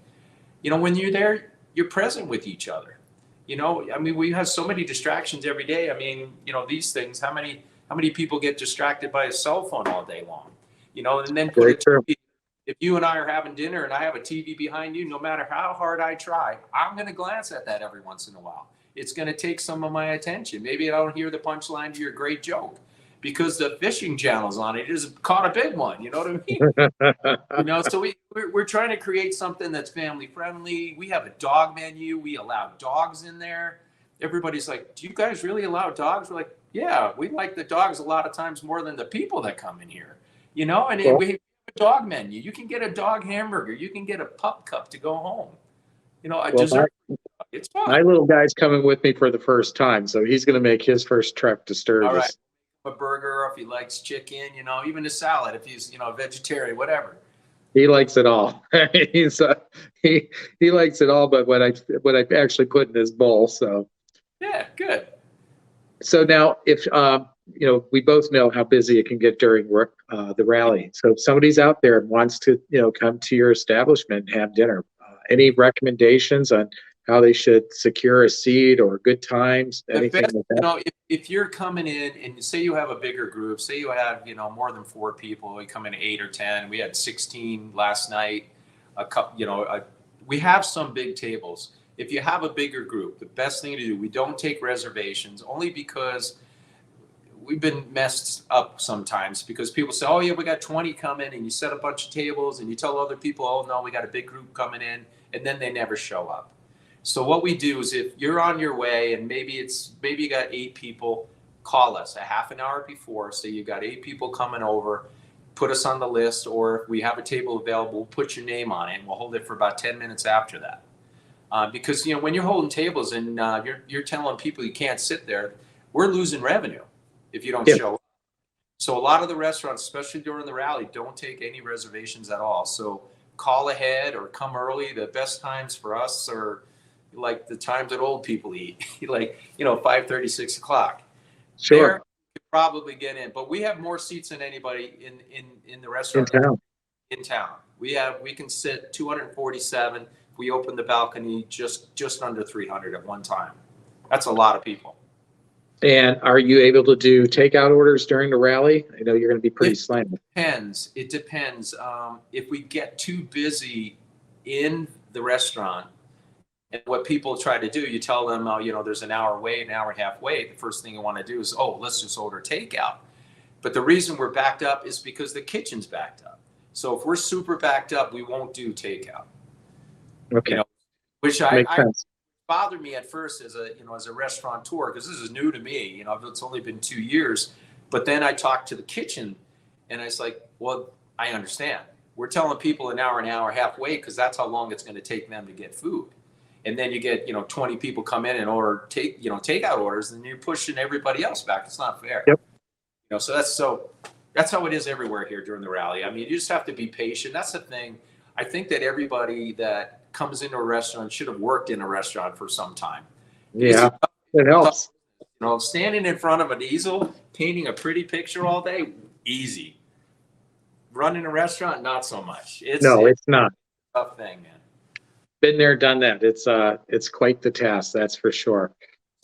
You know, when you're there, you're present with each other. You know, I mean, we have so many distractions every day. I mean, you know, these things, how many people get distracted by a cell phone all day long? You know, and then if you and I are having dinner and I have a TV behind you, no matter how hard I try, I'm going to glance at that every once in a while. It's going to take some of my attention. Maybe I don't hear the punchline to your great joke because the fishing channel's on it. It just caught a big one. You know what I mean? You know, so we're trying to create something that's family friendly. We have a dog menu. We allow dogs in there. Everybody's like, do you guys really allow dogs? We're like, yeah, we like the dogs a lot of times more than the people that come in here. You know, and we have a dog menu. You can get a dog hamburger. You can get a pup cup to go home. You know, a dessert. It's fun. My little guy's coming with me for the first time, so he's going to make his first trek to Sturgis. All right. A burger, or if he likes chicken, you know, even a salad, if he's, you know, a vegetarian, whatever. He likes it all. He likes it all, but what I actually put in his bowl. So yeah, good. So now, if we both know how busy it can get during work, the rally. So if somebody's out there and wants to, come to your establishment and have dinner, any recommendations on how they should secure a seat or good times, The anything best, like that? if you're coming in and say you have a bigger group, say you have, more than 4 people, we come in 8 or 10. We had 16 last night. A couple, we have some big tables. If you have a bigger group, the best thing to do, we don't take reservations only because we've been messed up sometimes because people say, oh yeah, we got 20 coming, and you set a bunch of tables and you tell other people, oh no, we got a big group coming in, and then they never show up. So what we do is if you're on your way and maybe you got 8 people, call us a half an hour before. Say you got 8 people coming over, put us on the list, or if we have a table available, we'll put your name on it and we'll hold it for about 10 minutes after that. Because when you're holding tables and you're telling people you can't sit there, we're losing revenue if you don't show up. So a lot of the restaurants, especially during the rally, don't take any reservations at all. So call ahead or come early. The best times for us are like the times that old people eat, like 5:30, 6 o'clock. Sure. There, you could probably get in, but we have more seats than anybody in the restaurant In town. in town. We can sit 247. We open the balcony just under 300 at one time. That's a lot of people. And are you able to do takeout orders during the rally? I know you're going to be pretty slammed. It depends. If we get too busy in the restaurant, and what people try to do, you tell them, there's an hour wait, an hour and a half wait. The first thing you want to do is, let's just order takeout. But the reason we're backed up is because the kitchen's backed up. So if we're super backed up, we won't do takeout. Okay. Which Makes sense. bothered me at first as a restaurateur, because this is new to me. It's only been 2 years. But then I talked to the kitchen, and I was like, well, I understand. We're telling people an hour and a half wait because that's how long it's going to take them to get food. And then you get 20 people come in and order takeout orders, and you're pushing everybody else back. It's not fair. Yep. So that's how it is everywhere here during the rally. I mean, you just have to be patient. That's the thing. I think that everybody that comes into a restaurant should have worked in a restaurant for some time. Yeah, it helps. Standing in front of an easel, painting a pretty picture all day, easy. Running a restaurant, not so much. It's not. a tough thing, man. Been there, done that. It's quite the task, that's for sure.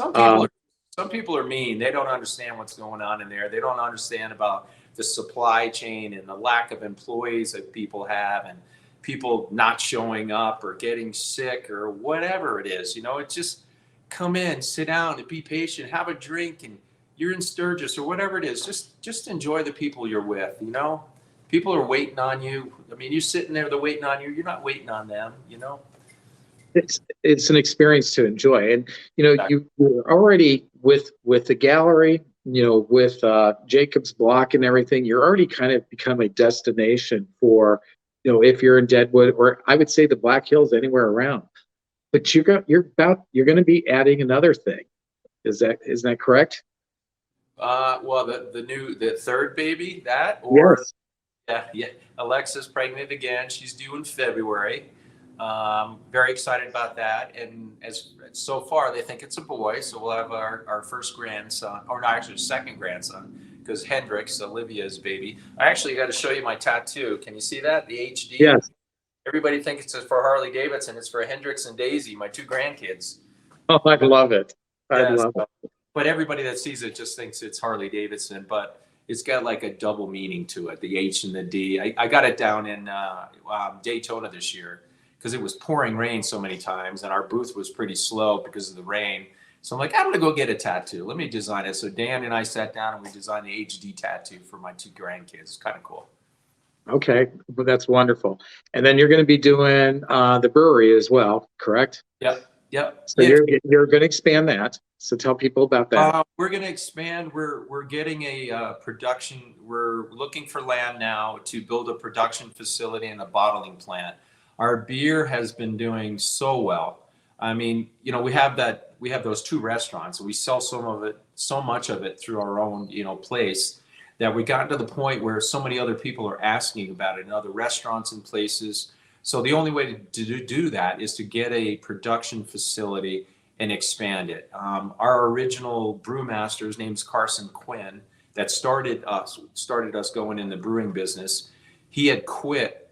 Some people are mean. They don't understand what's going on in there. They don't understand about the supply chain and the lack of employees that people have, and people not showing up or getting sick or whatever it is. It's just come in, sit down, and be patient. Have a drink, and you're in Sturgis or whatever it is. Just enjoy the people you're with. People are waiting on you. I mean, you're sitting there, they're waiting on you. You're not waiting on them. It's an experience to enjoy, and you're already with the gallery, with Jacob's Block and everything. You're already kind of become a destination for if you're in Deadwood, or I would say the Black Hills, anywhere around. But you're going to be adding another thing. Is that correct? Well, the third baby, that, or Yes. yeah. Alexa's pregnant again. She's due in February. Very excited about that. And so far they think it's a boy, so we'll have our first grandson, or not, actually second grandson, because Hendrix, Olivia's baby. I actually got to show you my tattoo. Can you see that? The HD. Yes. Everybody thinks it's for Harley-Davidson. It's for Hendrix and Daisy, my 2 grandkids. Oh, I love it. I love it. But everybody that sees it just thinks it's Harley-Davidson, but it's got like a double meaning to it, the H and the D. I got it down in Daytona this year because it was pouring rain so many times, and our booth was pretty slow because of the rain. So I'm like, I'm going to go get a tattoo. Let me design it. So Dan and I sat down and we designed the HD tattoo for my 2 grandkids. It's kind of cool. Okay, well, that's wonderful. And then you're going to be doing the brewery as well, correct? Yep. So you're going to expand that. So tell people about that. We're going to expand. We're getting a production. We're looking for land now to build a production facility and a bottling plant. Our beer has been doing so well. I mean, we have those 2 restaurants, and we sell so much of it through our own, place, that we got to the point where so many other people are asking about it in other restaurants and places. So the only way to do that is to get a production facility and expand it. Our original brewmaster, his name's Carson Quinn, that started us going in the brewing business. He had quit.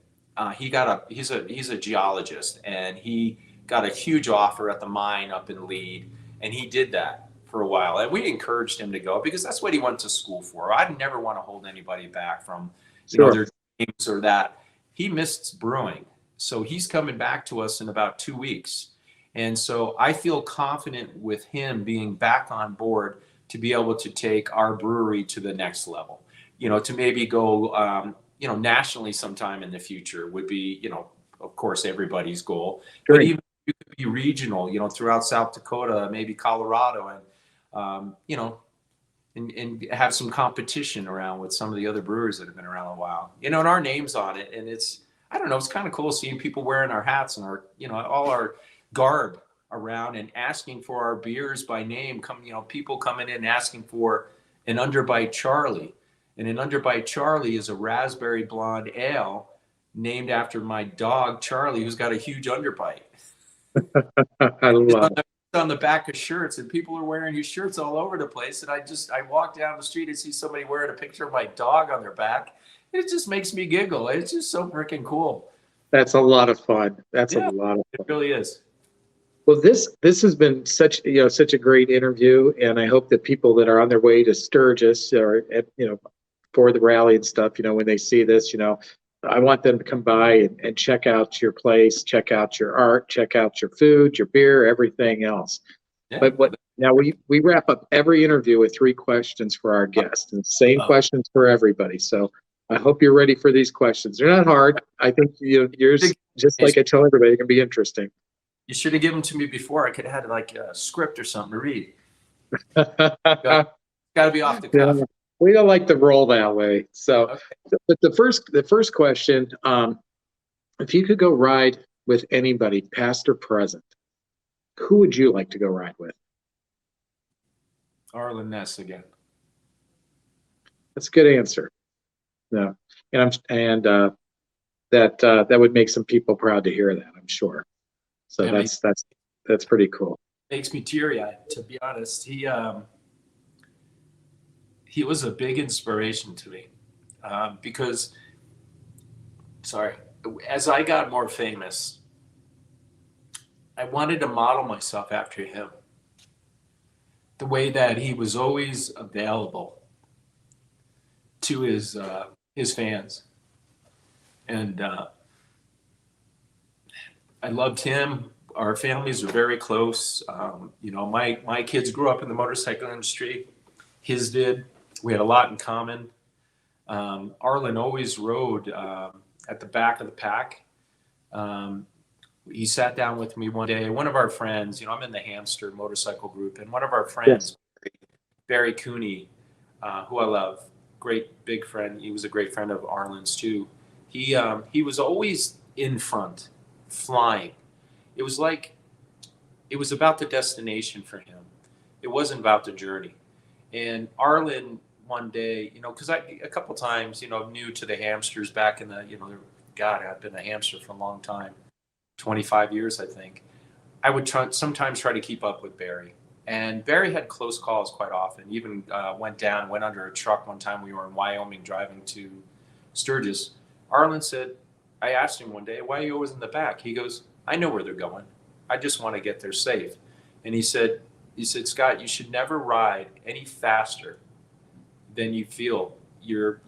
He's a geologist, and he got a huge offer at the mine up in Lead, and he did that for a while. And we encouraged him to go because that's what he went to school for. I'd never want to hold anybody back from, their dreams or that. He missed brewing, so he's coming back to us in about 2 weeks. And so I feel confident with him being back on board to be able to take our brewery to the next level, to maybe go, nationally sometime in the future would be, of course, everybody's goal. Great. But even you could be regional, throughout South Dakota, maybe Colorado, and have some competition around with some of the other brewers that have been around a while, and our name's on it. And it's kind of cool seeing people wearing our hats and our, all our garb around and asking for our beers by name. People coming in asking for an Underbite Charlie, and an Underbite Charlie is a raspberry blonde ale named after my dog Charlie, who's got a huge underbite. I love it. On the back of shirts, and people are wearing his shirts all over the place. And I walk down the street and see somebody wearing a picture of my dog on their back. It just makes me giggle. It's just so freaking cool. That's a lot of fun. A lot of fun. It really is. Well, this has been such a great interview, and I hope that people that are on their way to Sturgis or for the rally and stuff, when they see this, I want them to come by and check out your place, check out your art, check out your food, your beer, everything else. Yeah. But now we wrap up every interview with 3 questions for our guests, and same questions for everybody. So I hope you're ready for these questions. They're not hard. I think yours, just like I tell everybody, can be interesting. You should have given them to me before. I could have had like a script or something to read. Got to be off the cuff. Yeah, we don't like to roll that way. So, okay. But the first question, if you could go ride with anybody, past or present, who would you like to go ride with? Arlen Ness again. That's a good answer. No, and that would make some people proud to hear that, I'm sure. So yeah, that's pretty cool. Makes me teary-eyed, to be honest. He was a big inspiration to me because, as I got more famous, I wanted to model myself after him. The way that he was always available to his fans, and I loved him. Our families were very close. My kids grew up in the motorcycle industry. His did. We had a lot in common. Arlen always rode at the back of the pack. He sat down with me one day. One of our friends, I'm in the Hamster motorcycle group, and one of our friends, yes, Barry Cooney, who I love, great big friend. He was a great friend of Arlen's too. He was always in front, flying. It was about the destination for him. It wasn't about the journey. And Arlen one day, because a couple times, new to the Hamsters back in the, God, I've been a Hamster for a long time, 25 years, I think. I would sometimes try to keep up with Barry. And Barry had close calls quite often. Even went under a truck one time. We were in Wyoming driving to Sturgis. Arlen said, I asked him one day, why are you always in the back? He goes, I know where they're going. I just want to get there safe. And he said, Scott, you should never ride any faster than you feel you're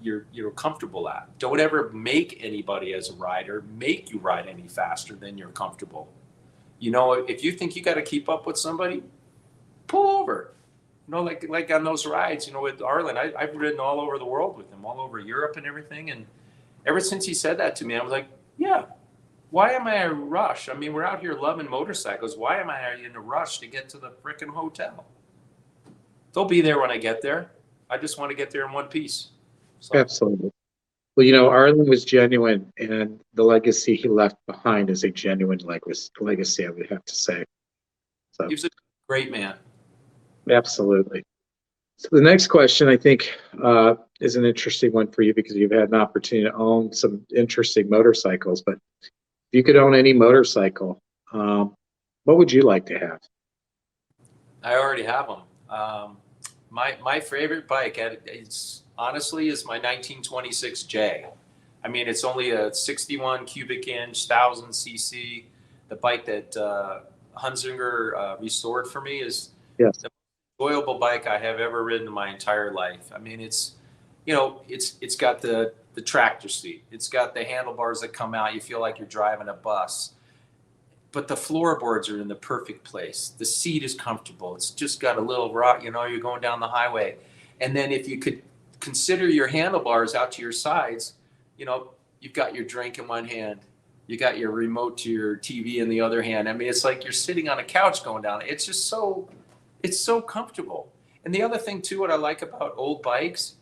comfortable at. Don't ever make anybody as a rider make you ride any faster than you're comfortable. If you think you got to keep up with somebody, pull over. Like on those rides, with Arlen, I've ridden all over the world with him, all over Europe and everything. And ever since he said that to me, I was like, yeah, why am I in a rush? I mean, we're out here loving motorcycles. Why am I in a rush to get to the frickin' hotel? They'll be there when I get there. I just want to get there in one piece. So. Absolutely. Well, Arlen was genuine, and the legacy he left behind is a genuine legacy, I would have to say. So. He was a great man. Absolutely. So the next question, I think, is an interesting one for you because you've had an opportunity to own some interesting motorcycles. But if you could own any motorcycle, what would you like to have? I already have them. My favorite bike, it's honestly, is my 1926J. I mean, it's only a 61 cubic inch, 1000 cc. The bike that Hunzinger restored for me is Yes. the most enjoyable bike I have ever ridden in my entire life. I mean, it's got the tractor seat. It's got the handlebars that come out. You feel like you're driving a bus. But the floorboards are in the perfect place. The seat is comfortable. It's just got a little rock, you're going down the highway. And then if you could consider your handlebars out to your sides, you've got your drink in one hand, you got your remote to your TV in the other hand. I mean, it's like you're sitting on a couch going down. It's just it's so comfortable. And the other thing too, what I like about old bikes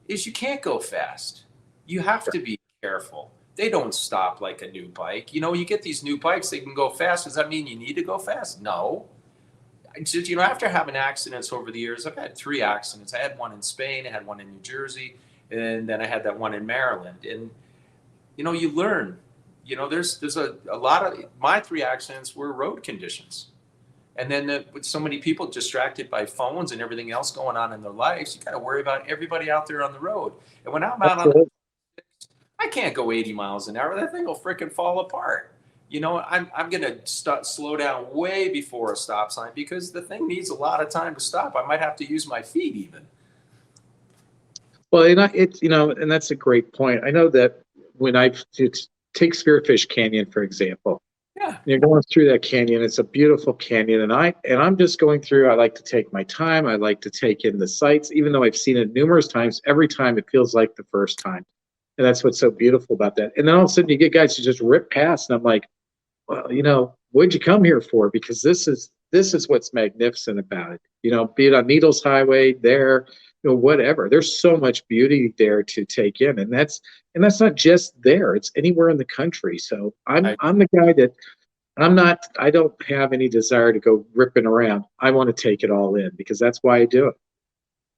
is you can't go fast. You have to be careful. They don't stop like a new bike. You get these new bikes, they can go fast. Does that mean you need to go fast? No. Just, after having accidents over the years, I've had 3 accidents. I had one in Spain, I had one in New Jersey, and then I had that one in Maryland. And, you learn, there's a lot of, my 3 accidents were road conditions. And then with so many people distracted by phones and everything else going on in their lives, you got to worry about everybody out there on the road. And when I'm out on the I can't go 80 miles an hour. That thing will freaking fall apart. I'm going to slow down way before a stop sign because the thing needs a lot of time to stop. I might have to use my feet even. Well, and that's a great point. I know that when take Spearfish Canyon, for example. Yeah. You're going through that canyon. It's a beautiful canyon. And I'm just going through, I like to take my time. I like to take in the sights, even though I've seen it numerous times. Every time it feels like the first time. And that's what's so beautiful about that. And then all of a sudden you get guys who just rip past, and I'm like, well, what'd you come here for? Because this is what's magnificent about it. Be it on Needles Highway, there, whatever. There's so much beauty there to take in, and that's not just there. It's anywhere in the country. So I'm the guy that I don't have any desire to go ripping around. I want to take it all in because that's why I do it.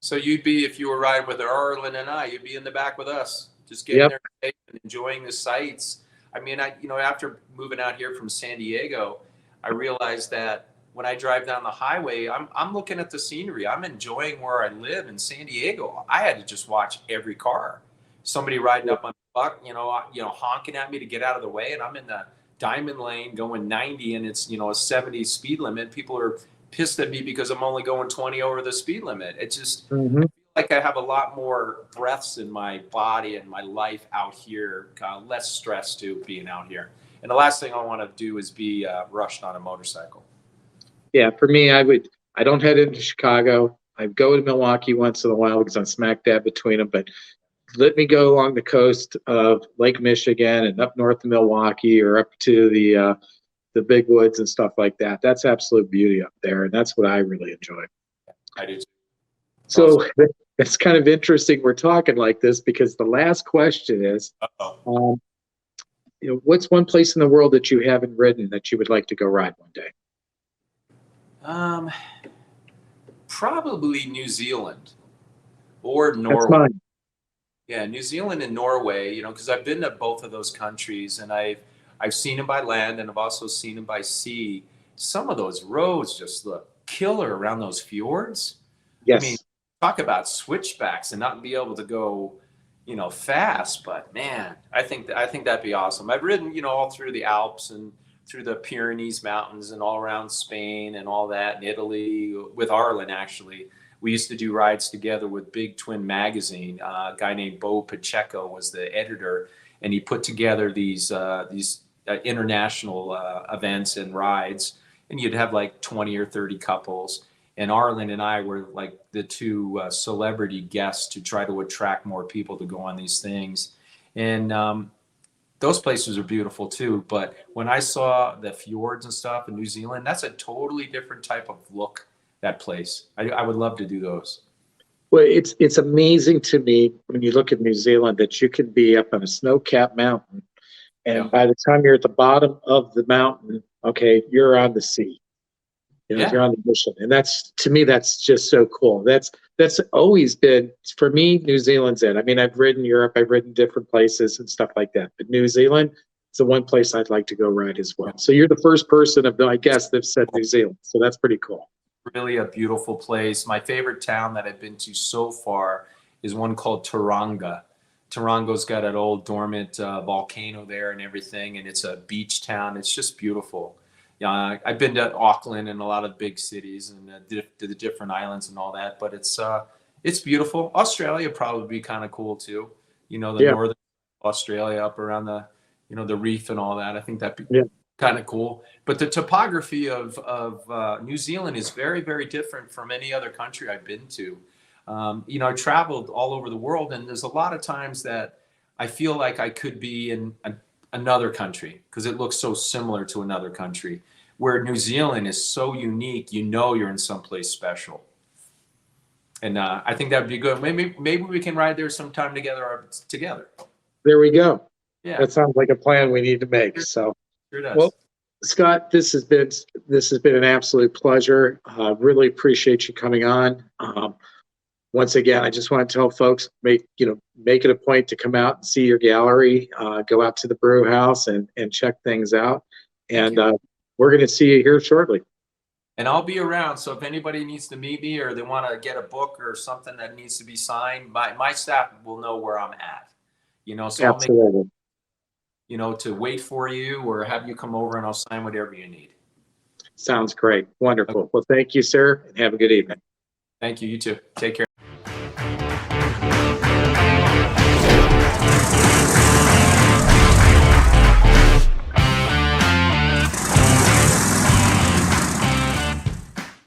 So you'd be, if you were riding with Arlen and I, you'd be in the back with us. Just getting there and enjoying the sights. I mean, after moving out here from San Diego, I realized that when I drive down the highway, I'm looking at the scenery. I'm enjoying where I live in San Diego. I had to just watch every car. Somebody riding up on the buck, honking at me to get out of the way, and I'm in the diamond lane going 90, and it's a 70 speed limit. People are pissed at me because I'm only going 20 over the speed limit. It's just. Like I have a lot more breaths in my body and my life out here, less stress to being out here. And the last thing I want to do is be rushed on a motorcycle. Yeah, for me, I don't head into Chicago. I go to Milwaukee once in a while because I'm smack dab between them, but let me go along the coast of Lake Michigan and up north of Milwaukee or up to the big woods and stuff like that. That's absolute beauty up there, and that's what I really enjoy. I do too. So it's kind of interesting we're talking like this because the last question is, what's one place in the world that you haven't ridden that you would like to go ride one day? Probably New Zealand or Norway. That's mine. Yeah, New Zealand and Norway, because I've been to both of those countries and I've seen them by land and I've also seen them by sea. Some of those roads just look killer around those fjords. Yes. I mean, talk about switchbacks and not be able to go, fast. But man, I think that'd be awesome. I've ridden, all through the Alps and through the Pyrenees mountains and all around Spain and all that, in Italy with Arlen. Actually, we used to do rides together with Big Twin Magazine. A guy named Bo Pacheco was the editor, and he put together these international events and rides, and you'd have like 20 or 30 couples. And Arlen and I were like the 2 celebrity guests to try to attract more people to go on these things. And those places are beautiful too. But when I saw the fjords and stuff in New Zealand, that's a totally different type of look, that place. I would love to do those. Well, it's amazing to me when you look at New Zealand that you can be up on a snow-capped mountain, and by the time you're at the bottom of the mountain, okay, you're on the sea. You're on the ocean, and to me that's just so cool. That's always been, for me, New Zealand's it. I mean, I've ridden Europe, I've ridden different places and stuff like that, but New Zealand is the one place I'd like to go ride as well. So you're the first person of my guests that said New Zealand, so that's pretty cool. really a beautiful place. My favorite town that I've been to so far is one called Taronga. Taronga's got an old dormant volcano there and everything, and it's a beach town. It's just beautiful. Yeah, I've been to Auckland and a lot of big cities and to the different islands and all that, but it's beautiful. Australia probably be kind of cool too. You know, the Yeah. northern Australia up around the, you know, the reef and all that. I think that'd be Yeah. kind of cool. But the topography of New Zealand is very, very different from any other country I've been to. You know, I traveled all over the world, and there's a lot of times that I feel like I could be in another country because it looks so similar to another country. Where New Zealand is so unique, you know, you're in someplace special. And I think that would be good. Maybe we can ride there sometime together. There we go. Yeah, That sounds like a plan we need to make. So, sure does. well, Scott, this has been an absolute pleasure. Really appreciate you coming on. Once again, I just want to tell folks, make it a point to come out and see your gallery, go out to the brew house and check things out. And we're going to see you here shortly. And I'll be around. So if anybody needs to meet me or they want to get a book or something that needs to be signed, my staff will know where I'm at. You know, so Absolutely. I'll make, you know, to wait for you or have you come over and I'll sign whatever you need. Sounds great. Wonderful. Well, thank you, sir, and have a good evening. Thank you. You too. Take care.